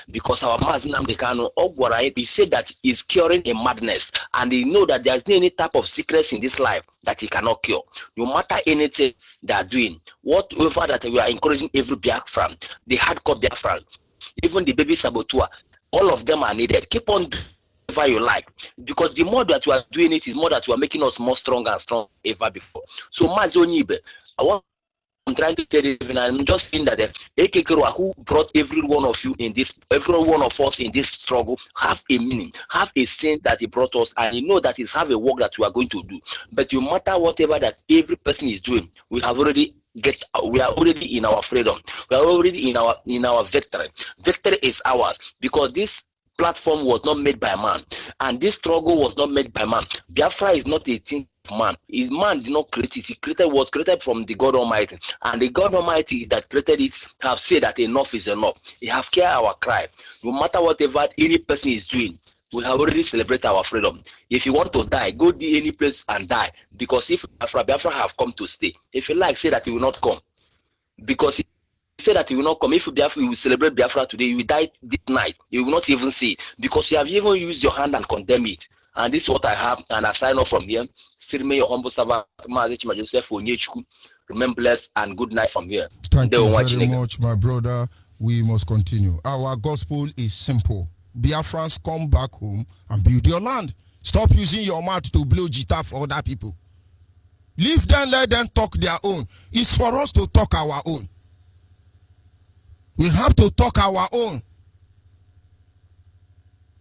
Because our Mazinam Dekano Ogwara, he said that he's curing a madness, and he know that there's no any type of sickness in this life that he cannot cure. No matter anything they are doing, whatever that we are encouraging every Biafran, the hardcore Biafran, even the baby saboteur, all of them are needed. Keep on doing whatever you like, because the more that you are doing it is more that you are making us more stronger and stronger ever before. So Onyibe, I'm trying to tell you, and I'm just saying that Ekekero, who brought every one of us in this struggle, have a meaning, have a sense that he brought us, and you know that it's have a work that we are going to do. But no matter whatever that every person is doing, we are already in our freedom. We are already in our victory. Victory is ours, because this platform was not made by man, and this struggle was not made by man. Biafra is not a thing of man. Man did not create it. It was created from the God Almighty, and the God Almighty that created it have said that enough is enough. He have heard our cry. No matter whatever any person is doing, we have already celebrated our freedom. If you want to die, go to any place and die, because if Biafra have come to stay. If you like, say that he will not come, because say that you will not come. If you will celebrate Biafra today, you will die this night. You will not even see it, because you have even used your hand and condemn it. And this is what I have, and I sign off from here. Still may your humble servant, Joseph Onyibe, remain blessed and good night from here. Thank you very much, my brother. We must continue. Our gospel is simple. Biafrans, come back home and build your land. Stop using your mouth to blow guitar for other people. Leave them, let them talk their own. It's for us to talk our own. We have to talk our own.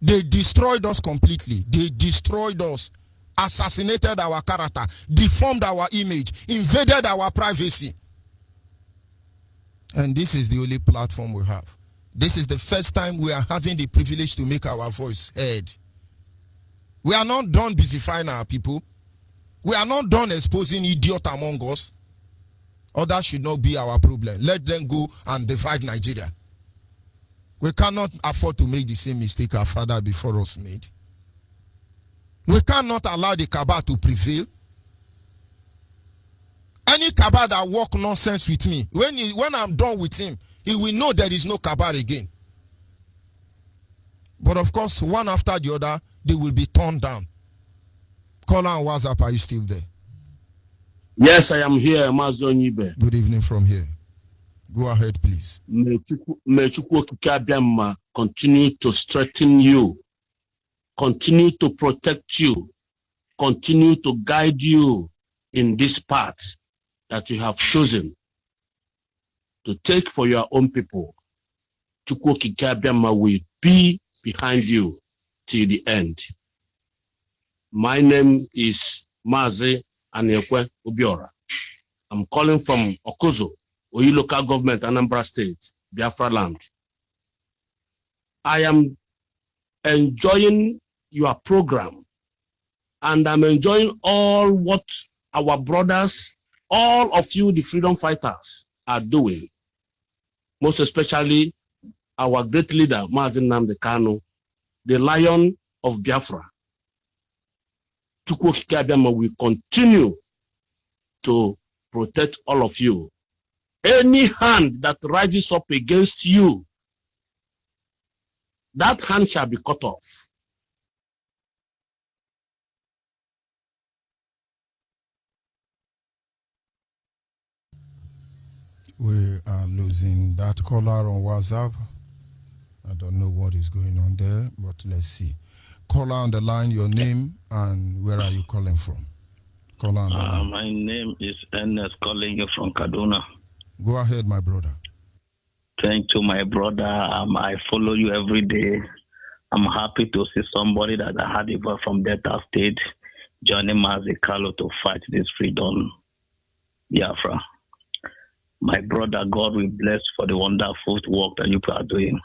They destroyed us completely. They destroyed us, assassinated our character, deformed our image, invaded our privacy. And this is the only platform we have. This is the first time we are having the privilege to make our voice heard. We are not done beautifying our people. We are not done exposing idiot among us. Others should not be our problem. Let them go and divide Nigeria. We cannot afford to make the same mistake our father before us made. We cannot allow the cabal to prevail. Any cabal that walk nonsense with me, when I'm done with him, he will know there is no cabal again. But of course, one after the other, they will be torn down. Caller on WhatsApp, are you still there? Yes, I am here, Onyibe. Good evening from here. Go ahead, please. May Chukwu Okike Abiama continue to strengthen you, continue to protect you, continue to guide you in this path that you have chosen to take for your own people. Chukwu Okike Abiama will be behind you till the end. My name is Mazi Aniekwe Obiora. I'm calling from Okuzo, Oyi local government, Anambra State, Biafra land. I am enjoying your program, and I'm enjoying all what our brothers, all of you, the freedom fighters, are doing. Most especially our great leader, Mazi Nnamdi Kanu, the Lion of Biafra. Chukwu Okike Abiama will continue to protect all of you. Any hand that rises up against you, that hand shall be cut off. We are losing that caller on WhatsApp. I don't know what is going on there, but let's see. Caller on the line, your name and where are you calling from? Caller on the line. My name is Ernest, calling you from Kaduna. Go ahead, my brother. Thank you, my brother. I follow you every day. I'm happy to see somebody that I had even from Delta State joining Mazikalo to fight this freedom, Biafra. My brother, God will bless for the wonderful work that you are doing,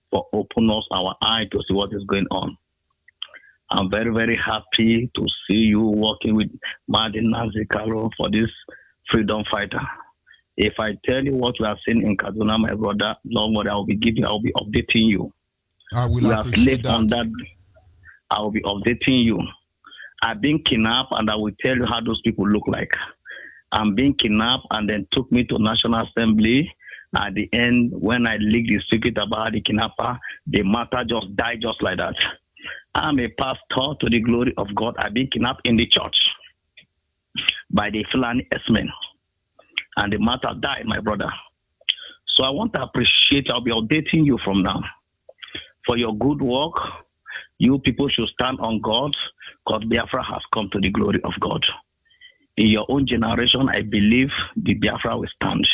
for opening us our eye to see what is going on. I'm very, very happy to see you working with Martin Mazikalo for this freedom fighter. If I tell you what we have seen in Kaduna, my brother, don't worry, I will be updating you. I will appreciate that. I will be updating you. I've been kidnapped and I will tell you how those people look like. I'm being kidnapped and then took me to National Assembly. At the end, when I leaked the secret about the kidnapper, the matter just died just like that. I'm a pastor to the glory of God. I've been kidnapped in the church by the Fulani S-men. And the matter died, my brother. So I want to appreciate, I'll be updating you from now. For your good work, you people should stand on God, because Biafra has come to the glory of God. In your own generation, I believe the Biafra will stand.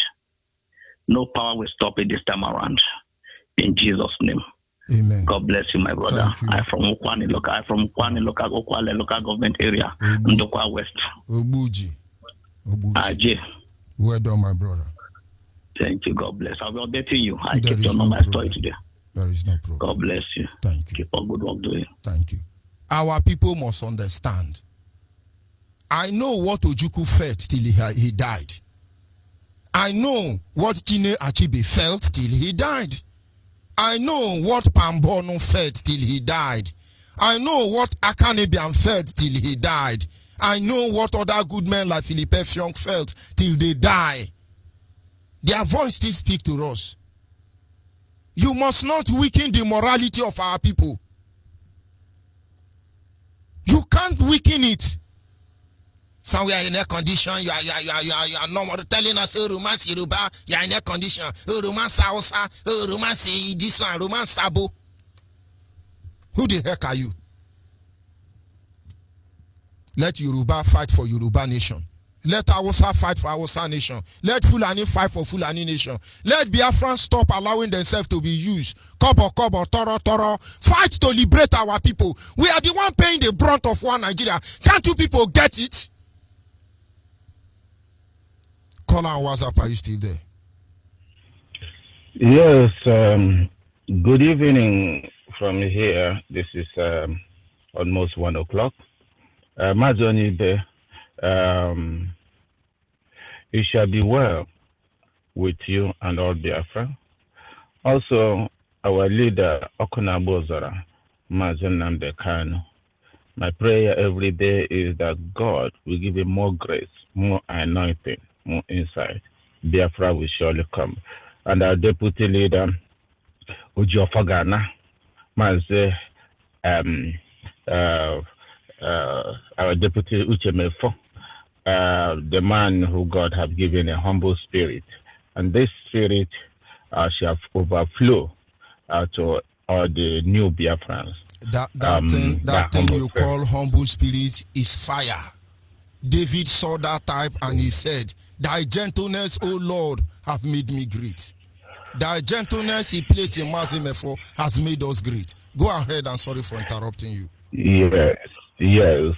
No power will stop it this time around. In Jesus' name. Amen. God bless you, my brother. I'm from Okwani local government area, Ndokwa West. Obuji. Ajay. Well done, my brother. Thank you. God bless. I'll be updating you. I keep your number story today. There is no problem. God bless you. Thank you. Keep all good work doing. Thank you. Our people must understand. I know what Ojukwu felt till he died. I know what Chine Achebe felt till he died. I know what Pambono felt till he died. I know what Akanebian felt till he died. I know what other good men like Philippe Fiong felt till they die. Their voice still speaks to us. You must not weaken the morality of our people. You can't weaken it. So we are in a condition, you are normal telling us, oh, romance Yoruba, you are in a condition, oh, romance Hausa, oh, romance this one, romance Sabo. Who the heck are you? Let Yoruba fight for Yoruba nation. Let Hausa fight for Hausa nation. Let Fulani fight for Fulani nation. Let Biafrans stop allowing themselves to be used. Kobo, toro. Fight to liberate our people. We are the one paying the brunt of one Nigeria. Can't you people get it? Call on WhatsApp, are you still there? Yes, good evening from here. This is almost 1 o'clock. Onyibe, it shall be well with you and all Biafra. Also, our leader, Okunabozara, Nnamdi Kanu. My prayer every day is that God will give him more grace, more anointing, more insight. Biafra will surely come. And our deputy leader, Ujofagana, our deputy Uchemefo, the man who God have given a humble spirit, and this spirit shall overflow to all the new Biafrans. That thing you call humble spirit is fire. David saw that type and he said, "Thy gentleness, O Lord, have made me great." Thy gentleness he placed in Mazimefo has made us great. Go ahead, and sorry for interrupting you. Yes,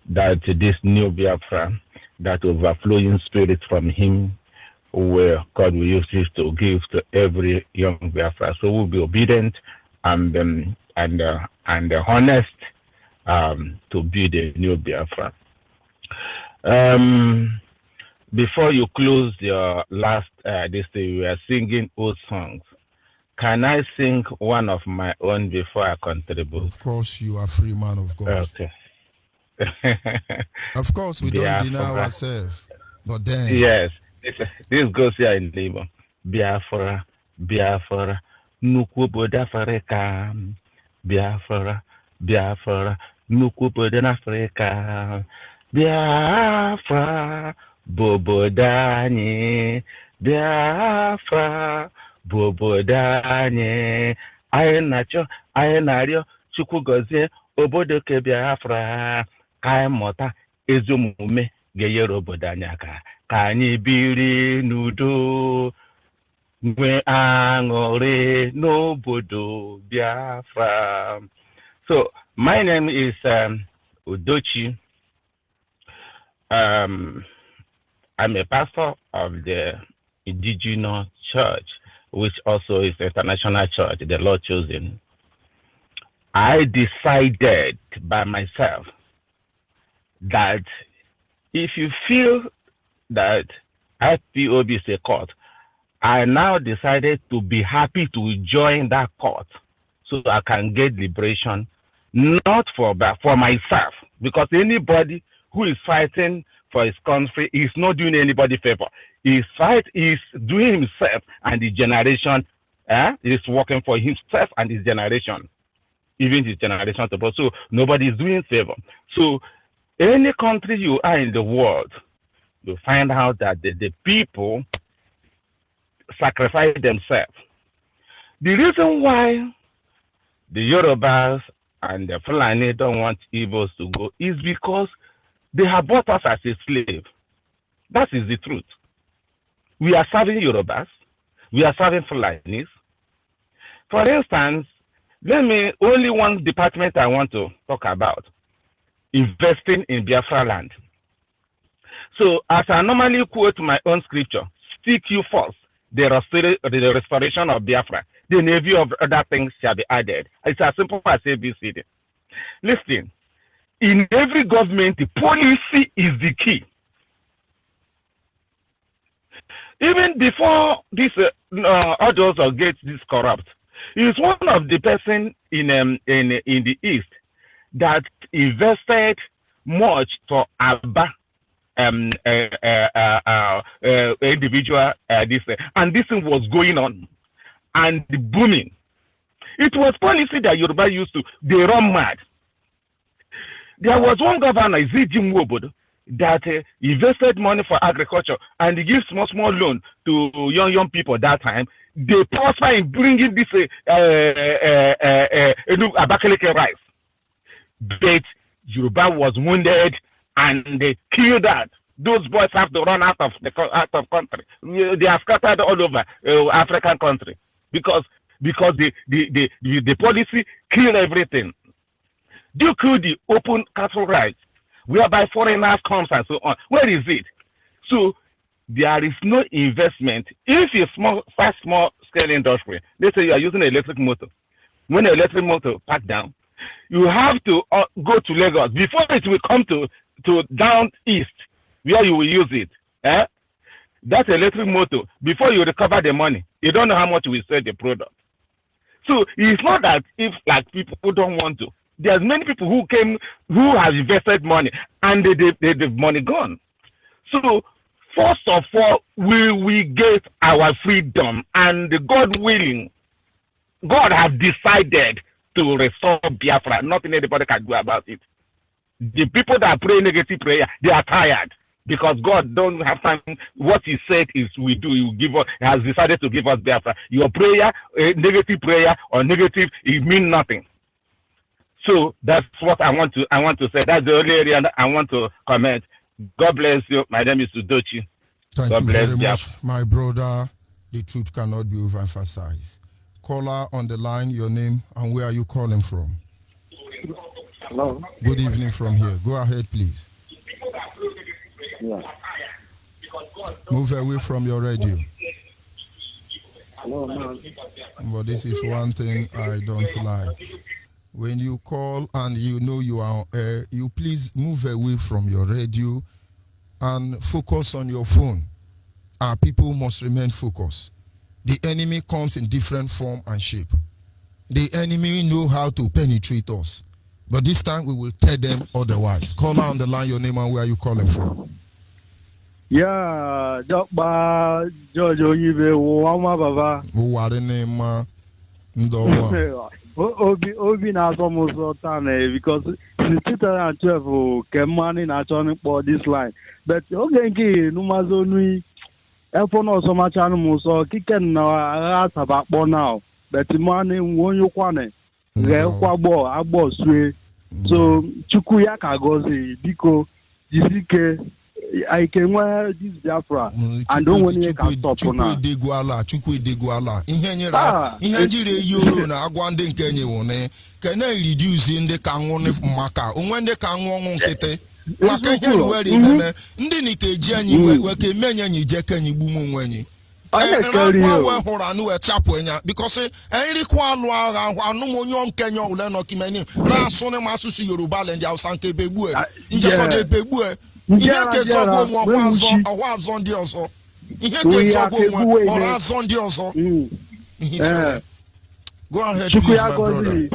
that this new Biafra, that overflowing spirit from him, where God will use this to give to every young Biafra. So we'll be obedient and honest to be the new Biafra. Before you close your last this day, we are singing old songs. Can I sing one of my own before I contribute? Of course, you are free, man of God. Okay. Of course, we don't deny ourselves. But then... Yes, this goes here in Lima. Biafra, Nukuboda Africa. Biafra, Nukuboda Africa. Biafra, Bobodani. Biafra Bobodanye Ayenacho Ayenario Chukugozie Obodo ke Biafra Kaimota Ezumume Geyero Bodanyaka Kanyi biri n'udo nwe aṅụrị n'obodo Biafra. So my name is Udochi. I'm a pastor of the Indigenous Church, which also is the international church, the Lord chosen. I decided by myself that if you feel that IPOB is a court, I now decided to be happy to join that court so I can get liberation, not for myself, because anybody who is fighting for his country is not doing anybody favor. His fight is doing himself and the generation is working for himself and his generation, even his generation. So nobody is doing favor. So any country you are in the world, you find out that the people sacrifice themselves. The reason why the Yorubas and the Fulani don't want Igbos to go is because they have bought us as a slave. That is the truth. We are serving Yorubas. We are serving Fulanis. For instance, only one department I want to talk about, investing in Biafra land. So as I normally quote my own scripture, seek you first the restoration of Biafra. The navy of other things shall be added. It's as simple as ABCD. Listen, in every government, the policy is the key. Even before this orders or gets this corrupt, it's one of the person in the East that invested much for Abba individual and this thing was going on and booming. It was policy that Yoruba used to, they run mad. There was one governor, Jim Wobodo, that invested money for agriculture and he gives small loan to young people that time. They prosper in bringing this Abakaliki rice. But Yoruba was wounded and they killed that. Those boys have to run out of country. They are scattered all over African country because the policy killed everything. Due to the open cattle rights, whereby foreigners comes and so on. Where is it? So there is no investment. If you small scale industry, let's say you are using an electric motor. When an electric motor pack down, you have to go to Lagos before it will come to down east where you will use it. That electric motor, before you recover the money, you don't know how much we sell the product. So it's not that if like people don't want to. There's many people who have invested money and the money gone. So first of all, we get our freedom, and God willing, God has decided to restore Biafra. Nothing anybody can do about it. The people that pray negative prayer, they are tired because God don't have time. What He said is we do. He will give us. He has decided to give us Biafra. Your prayer, negative prayer or negative, it means nothing. So that's what I want to say. That's the only area that I want to comment. God bless you. My name is Udochi. Thank God you bless very you. much, my brother. The truth cannot be overemphasized. Caller on the line, your name and where are you calling from? Hello. Good evening from here. Go ahead, please. Yeah. Move away from your radio. Hello, man. But this is one thing I don't like. When you call and you know you are on air, you please move away from your radio and focus on your phone. Our people must remain focused. The enemy comes in different form and shape. The enemy know how to penetrate us. But this time we will tell them otherwise. Caller on the line, your name and where are you calling from? Yeah, Jokba George Onyibe, Wama Baba. Who are the name? Ndoma. Obi na asọmụsọ taa because since 2012 Kemani na achọ for this line. But oge nke numazo nui Efono so much animals so kicken na asaba now. But money won you kwane. Kwabo abo swe. So chuku ya kagozi biko jisike I can wear this Biafra and don't want to stop now. Chukwu Deguala. Ihe jiri euro na agwa ndị nke nye wone. Can I reduce in the kanwone maka? Onwende kanwon nkete. Maka ihe luweri meme. Ndị nike jenyi weke menye nyi jeke nyi bumu mwenye. Because kwa anu monyo Kenya ule no kimeni na sone masusu Yoruba land ya usanke begbu njeko de begbu ihe ke sogo mo wazo ndi ozo ihe ke sogo mo orazo ndi ozo go ahead please my brother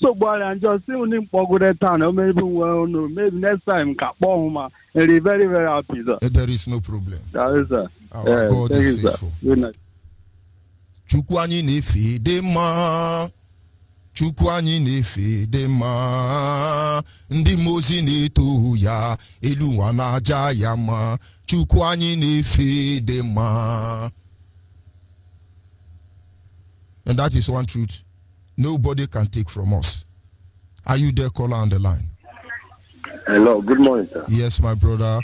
so boy and just see unim pogode town maybe well no maybe next time ka huma very very happy sir. There is no problem. That is sir. Our God is faithful. Good night. Chukwu anyị na-efe dị mma. Chukwu anyị na-efe dị mma. Ndị mozi na-eto ya elu ụwa na-aja ya mma. Chukwu anyị na-efe dị mma. And that is one truth nobody can take from us. Are you there, caller on the line? Hello, good morning, sir. Yes, my brother.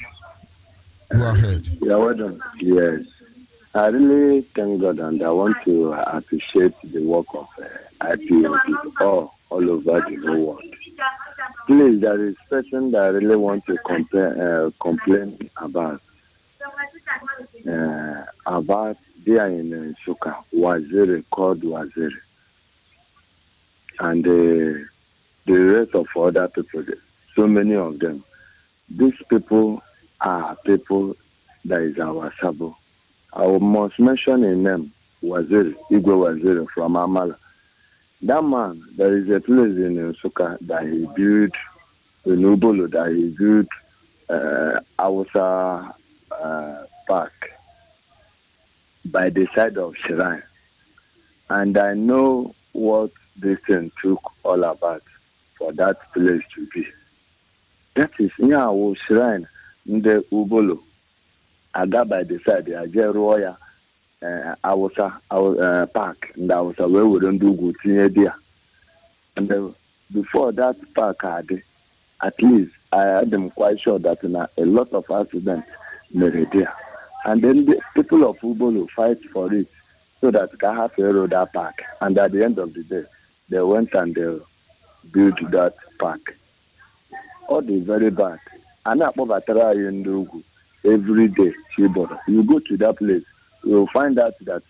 Go ahead. Yeah, well done. Yes. I really thank God and I want to appreciate the work of IPOB all over the whole world. Please, there is a person that I really want to complain about. About there in Suka, Waziri, called Waziri. And the rest of other people, so many of them. These people are people that is our Sabo. I must mention a name, Waziri, Igwe Waziri from Amala. That man, there is a place in Suka that he built, in Ubolo, that he built Awusa Park by the side of Shrine. And I know what this thing took all about for that place to be. That is near our Shrine in the Ubolo. I got by the side, I get Roya, Awusa Park, and Awusa where we don't do good there. And before that park had, at least I am quite sure that a lot of accidents made there. And then the people of Ubolo fight for it so that they can have a road that park. And at the end of the day, they went and they built that park. All the very bad. And every day, you go to that place, you will find out that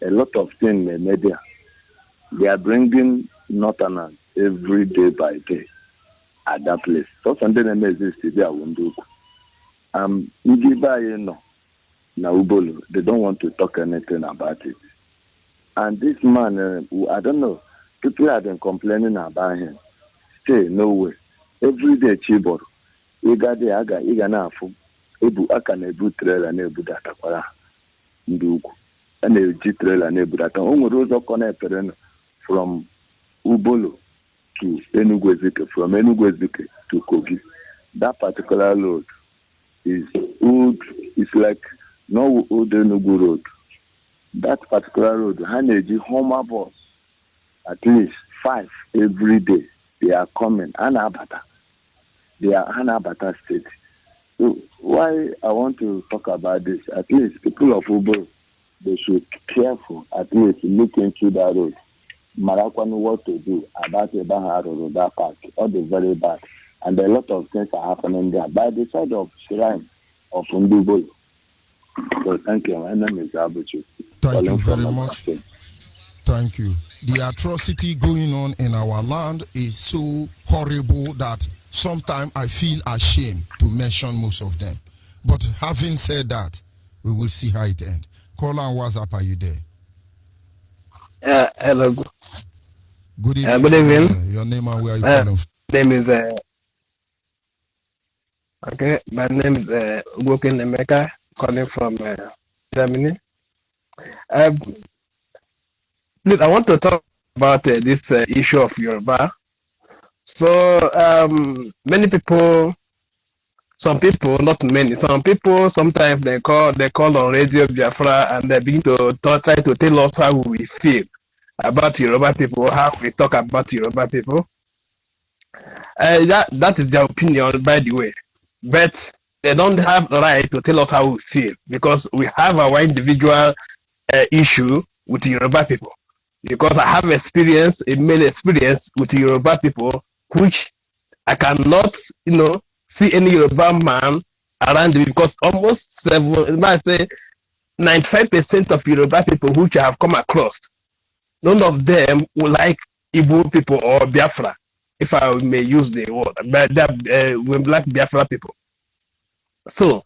a lot of things may be there. They are bringing Northerners every day by day at that place. So something that may exist there. Na Ubolo, they don't want to talk anything about it. And this man, I don't know, people have been complaining about him. Say, no way. Every day, Chibor, Iga na afu, Ebu aka na ebu trailer na ebu data kwara ndugu. And ebu trailer na ebu data. Ongo rozo connected from Ubolo to Enugu-Ezike, from Enugu-Ezike to Kogi. That particular road is old. It's like no old Enugu road. That particular road, Haneji Homer bus, at least 5 every day. They are coming. Anabata. They are Anabata State. So why I want to talk about this? At least people of Ubolo, they should be careful. At least look into that road. Marakwanu what to do about the Bahar or that park. All the very bad. And a lot of things are happening there. By the side of Shrine of Ndubolo. So thank you. My name is Abuchu. Thank you very much. Thank you. The atrocity going on in our land is so horrible that sometimes I feel ashamed to mention most of them. But having said that, we will see how it ends. Caller on WhatsApp, are you there? Hello. Good evening. Good evening. Your name and where are you calling from? Name is okay. My name is Ugoken Emeka, calling from Germany. Please, I want to talk about this issue of Yoruba. So many people some people, not many, some people sometimes they call on Radio Biafra and they begin to try to tell us how we feel about Yoruba people, how we talk about Yoruba people. That is their opinion, by the way. But they don't have the right to tell us how we feel because we have our individual issue with Yoruba people. Because I have experience, a main experience with Yoruba people, which I cannot, see any Yoruba man around me because almost 95% of Yoruba people which I have come across, none of them will like Igbo people or Biafra, if I may use the word, but we like Biafra people. So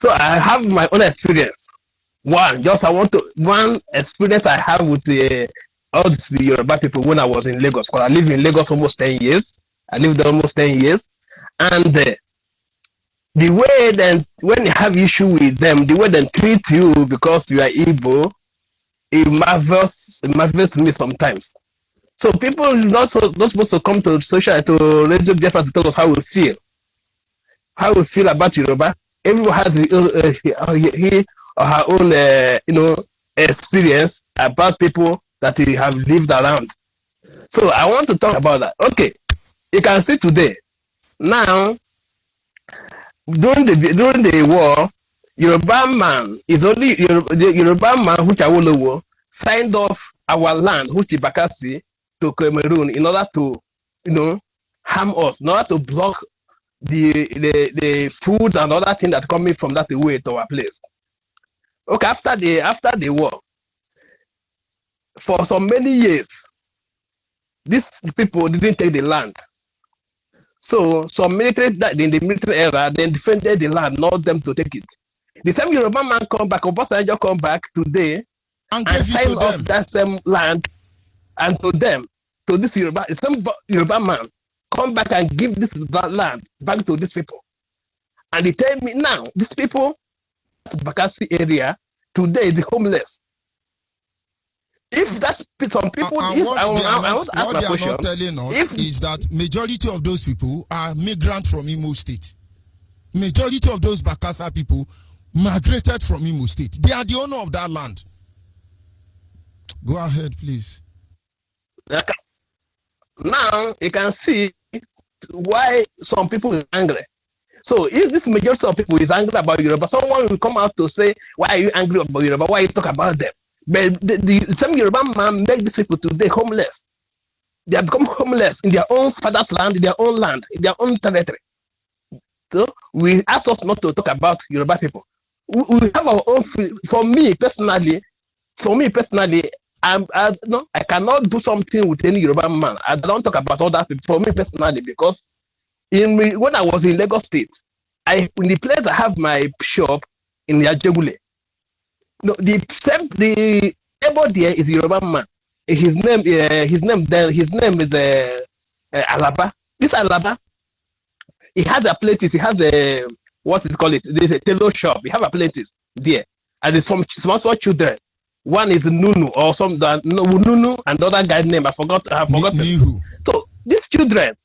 I have my own experience. One experience I have with all the Yoruba people when I was in Lagos. Because I lived in Lagos almost 10 years. I lived there almost 10 years. And the way then, when you have issue with them, the way they treat you because you are Igbo, it marvels me sometimes. So people are not supposed to come to Radio Biafra to tell us how we feel. How we feel about Yoruba. Everyone has he or her own, experience about people that we have lived around. So I want to talk about that. Okay, you can see today. Now, during the war, Yoruba man is only the Yoruba man which Awolowo signed off our land, which is Bakassi, to Cameroon in order to, harm us, in order to block the food and other things that coming from that way to our place. Okay, after the war, for so many years, these people didn't take the land. So some military in the military era, they defended the land, not them to take it. The same Yoruba man come back, Obasanjo come back today and sign off that same land and to them, to this Yoruba, the same Yoruba man come back and give this land back to these people. And they tell me now, these people at Bakassi area today is homeless. If that's some people, what they are not telling us is that majority of those people are migrants from Imo State. Majority of those Bakassi people migrated from Imo State. They are the owner of that land. Go ahead, please. Now you can see why some people are angry. So if this majority of people is angry about Yoruba, someone will come out to say, why are you angry about Yoruba? Why you talk about them? But the same Yoruba man make these people today homeless. They have become homeless in their own father's land, in their own land, in their own territory. So we ask us not to talk about Yoruba people. We have our own. For me personally, I cannot do something with any Yoruba man. I don't talk about other people. For me personally, because when I was in Lagos State, in the place I have my shop in Yajebule. No, the neighbor there is a Yoruba man. His name is Alaba. This Alaba, he has a places. He has a what is called it? There's a tailor shop. He have a places there, and there's some small children. One is Nunu or Nunu, and the other guy's name I forgot. So these children,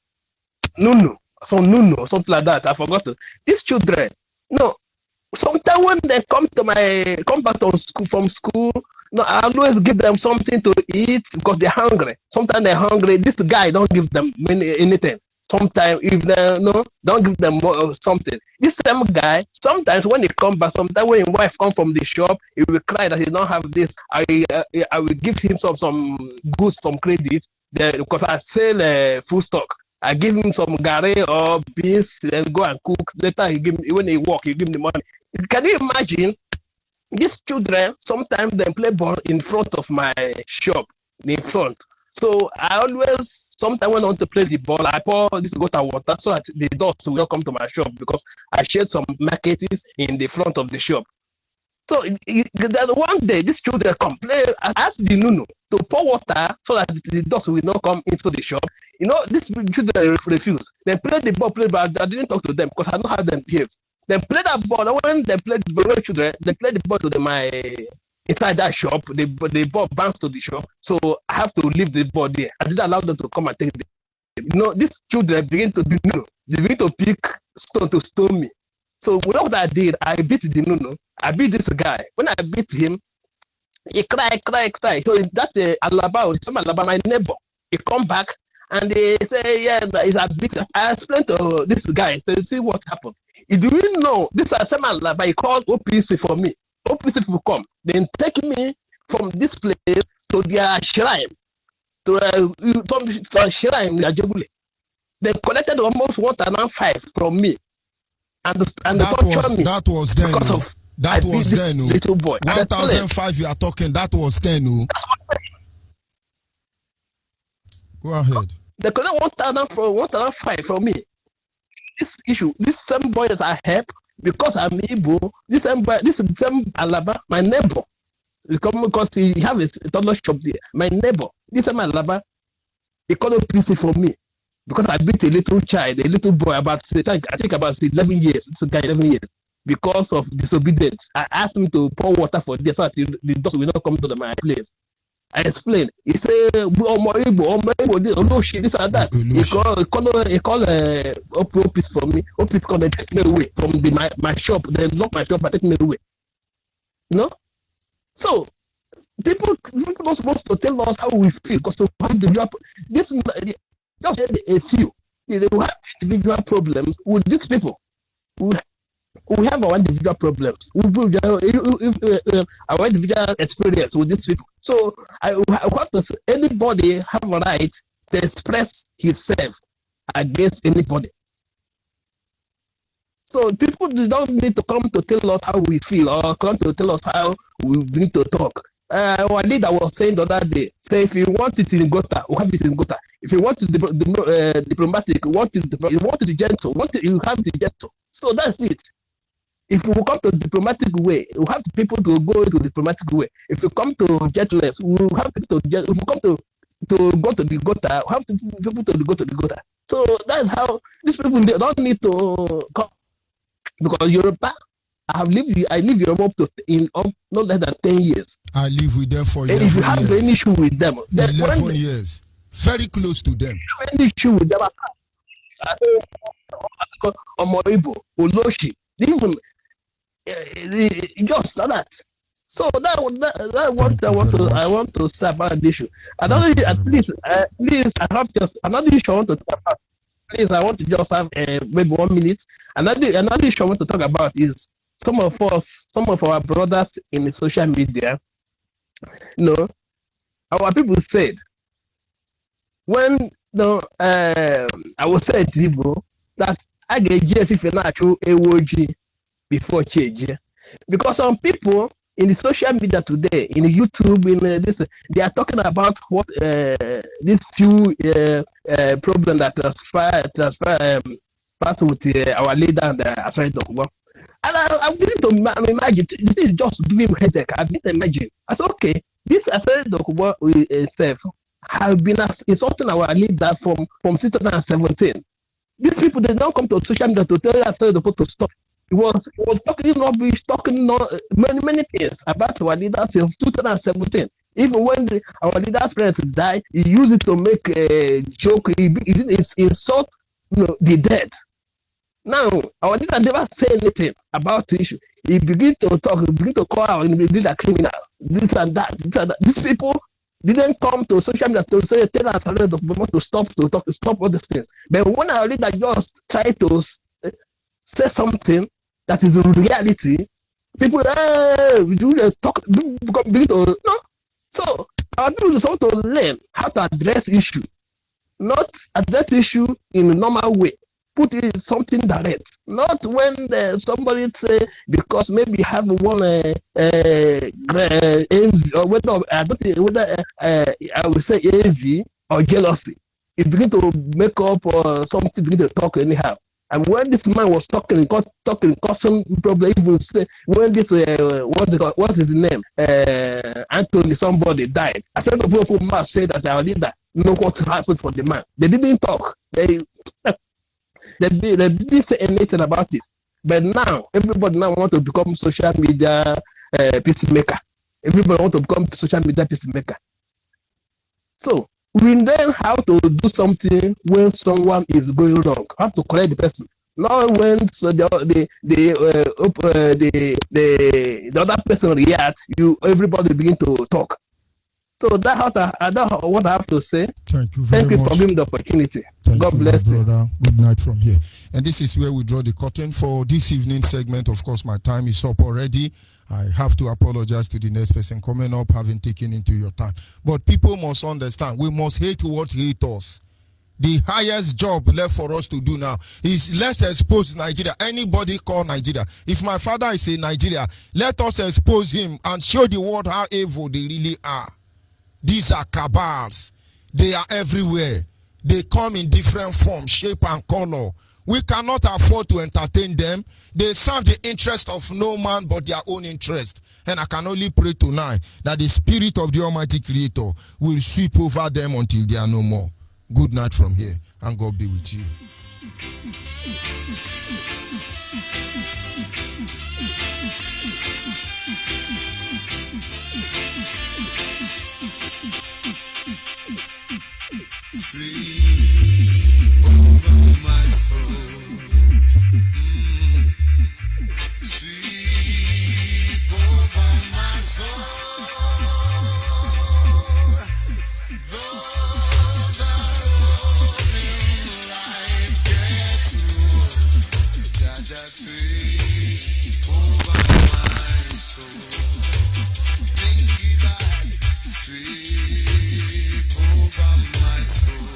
Nunu, something like that. I forgot. These children, sometimes when they come back from school, I always give them something to eat because they're hungry. Sometimes they're hungry. This guy don't give them anything. Sometimes if they don't give them something. This same guy, sometimes when he come back, sometimes when his wife come from the shop, he will cry that he don't have this. I will give him some goods, some credit, because I sell food stock. I give him some gari or beans and go and cook. Later when he walk, he give him the money. Can you imagine? These children, sometimes they play ball in front of my shop, in front. So I always, sometimes when I want to play the ball, I pour this gutter water so that the dust will not come to my shop because I shared some markets in the front of the shop. So one day, these children come play. I ask the Nunu to pour water so that the dust will not come into the shop. These children refuse. They play the ball, I didn't talk to them because I know how they behave. They play that ball. And when they play the children, they play the ball to my inside that shop. The ball bounce to the shop. So I have to leave the ball there. I didn't allow them to come and take it. These children begin to pick stone to stone me. So what I did, I beat the Nuno. I beat this guy. When I beat him, he cry. So that's Alaba, some Alaba, my neighbor. He come back and they say, yeah, he's a beat. I explained to this guy, so see what happened. He didn't know this is some Alaba. He called OPC for me. OPC people come, then take me from this place to their shrine, to shrine in Ajebule. They collected almost 1,500 from me, and tortured me. That was then. That was then. Little boy. 1,500 you are talking. That was then. Go ahead. They collected 1,500 from me. This issue, this same boy that I help because I'm Igbo. This same Alaba, my neighbor. Because he have a dollar shop there. My neighbor, this same Alaba, he called a police for me. Because I beat a little child, a little boy, I think about 11 years. It's a guy 11 years. Because of disobedience. I asked him to pour water for this so that the dog will not come to my place. I explained. He said, no shit, this and that. He called Opis for me. Opis called and take me away from my shop. They lock my shop and take me away. So, people are supposed to tell us how we feel. Because so how do you have this? Just a few. They will have individual problems with these people. We have our individual problems. We our individual experience with these people. So I want to say anybody have a right to express himself against anybody. So people don't need to come to tell us how we feel or come to tell us how we need to talk. Our leader was saying the other day, say if you want it in Gota, we have it in Gota. If you want it diplomatic, you want it gentle, you have it gentle. So that's it. If you come to diplomatic way, you have people to go to diplomatic way. If you come to gentleness, we have people to. If you come to go to the Gota, we have people to go to the Gota. So that's how these people don't need to come because Yoruba. I live Yoruba up to not less than 10 years. I live with them for 11 years. And if you have any issue with them, 11 years, very close to them. Any issue with them, Onyibe, Oloshi, even just like that. So that what I want to say about the issue. At least I have just another issue I want to talk about. Please, I want to just have maybe 1 minute. Another issue I want to talk about is some of our brothers in the social media. Our people said when I was saying to Igbo that I get JF natural AOG before change. Because some people in the social media today, in YouTube, in this, they are talking about what this few problem that passed with our leader and Asari Dokubo. And I'm beginning to imagine this is just giving me headache. I didn't imagine. I said, okay, this Asari Dokubo itself have been insulting our leader from 2017. These people, they don't come to social media to tell Asari Dokubo to stop. He was talking rubbish, talking many things about our leaders in 2017. Even when our leader's parents died, he used it to make a joke. He didn't insult the dead. Now, our leader never say anything about the issue. He began to talk, he began to call out and be a criminal, this and that. These people didn't come to social media to say, tell us to stop all these things. But when our leader just try to say something that is in reality, people talk, begin to, So, our people is supposed to learn how to address issue, not address issue in a normal way. Put it something direct, not when somebody say because maybe have one envy or whether I would say envy or jealousy. It begin to make up or something begin to talk anyhow. And when this man was talking, causing problem. Even say when this what's his name? Anthony somebody died. I said the people must say that our leader know what happened for the man. They didn't talk. They didn't say anything about this. But now, everybody now want to become social media peacemaker. Everybody want to become social media peacemaker. So, we learn how to do something when someone is going wrong. How to correct the person. Not when so the other person reacts, everybody begin to talk. So that's what I have to say. Thank you very much. Thank you for giving the opportunity. God bless you, brother. Good night from here. And this is where we draw the curtain for this evening segment. Of course, my time is up already. I have to apologize to the next person coming up, having taken into your time. But people must understand, we must hate what hate us. The highest job left for us to do now is let's expose Nigeria. Anybody call Nigeria. If my father is in Nigeria, let us expose him and show the world how evil they really are. These are cabals. They are everywhere. They come in different form, shape, and color. We cannot afford to entertain them. They serve the interest of no man but their own interest. And I can only pray tonight that the spirit of the Almighty Creator will sweep over them until they are no more. Good night from here, and God be with you. Sweep over my soul. Sweep over my soul. Those are rolling like get through. Jaja sweep over my soul. Bring it back. Sweep over my soul.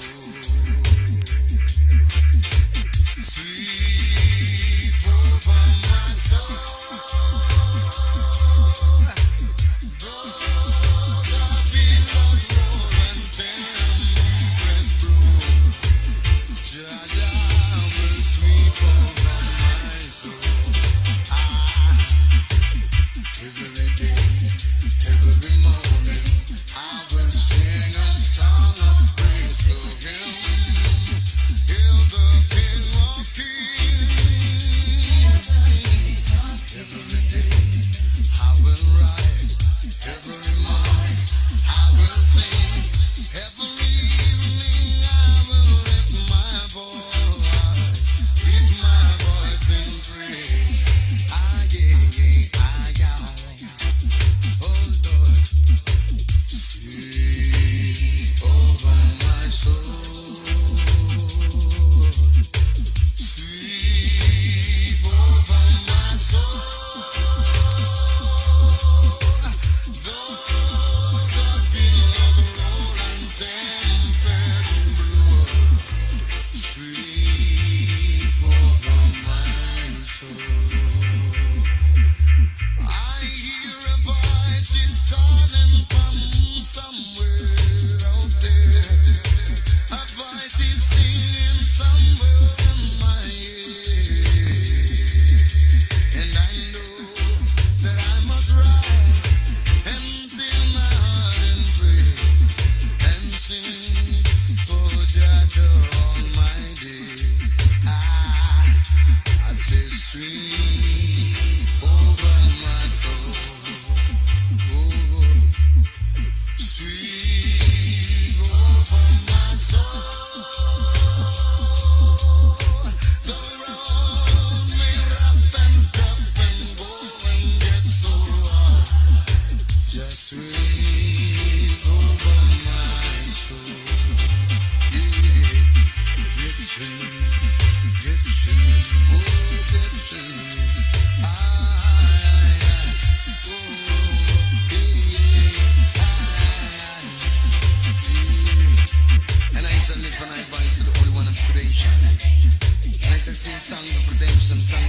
Sweep over my soul. Though the billows roll and tempests blow, Jaja will sweep over my soul. Every day, every morning, I will sing a song of praise to Him. Hail the King of Kings. Every day, I will rise. Every morning, I will sing. Every evening, I will lift my voice in praise. Oh Lord, sweep over my soul. Sweep over my soul. Though the billows roll and tempests blow, sweep over my soul. I hear a voice is calling from somewhere out there. A voice is singing somewhere in my ear. And I know that I must rise and fill my heart and pray and sing for Jah Almighty. I say sweep over my soul. Sweep over my soul. The road may rough and tough and go and get so hard. Just sweep over my soul. Get to me, get to me, oh, get to me. And I shall lift my voice to the Holy One of creation. And I shall sing songs of redemption, songs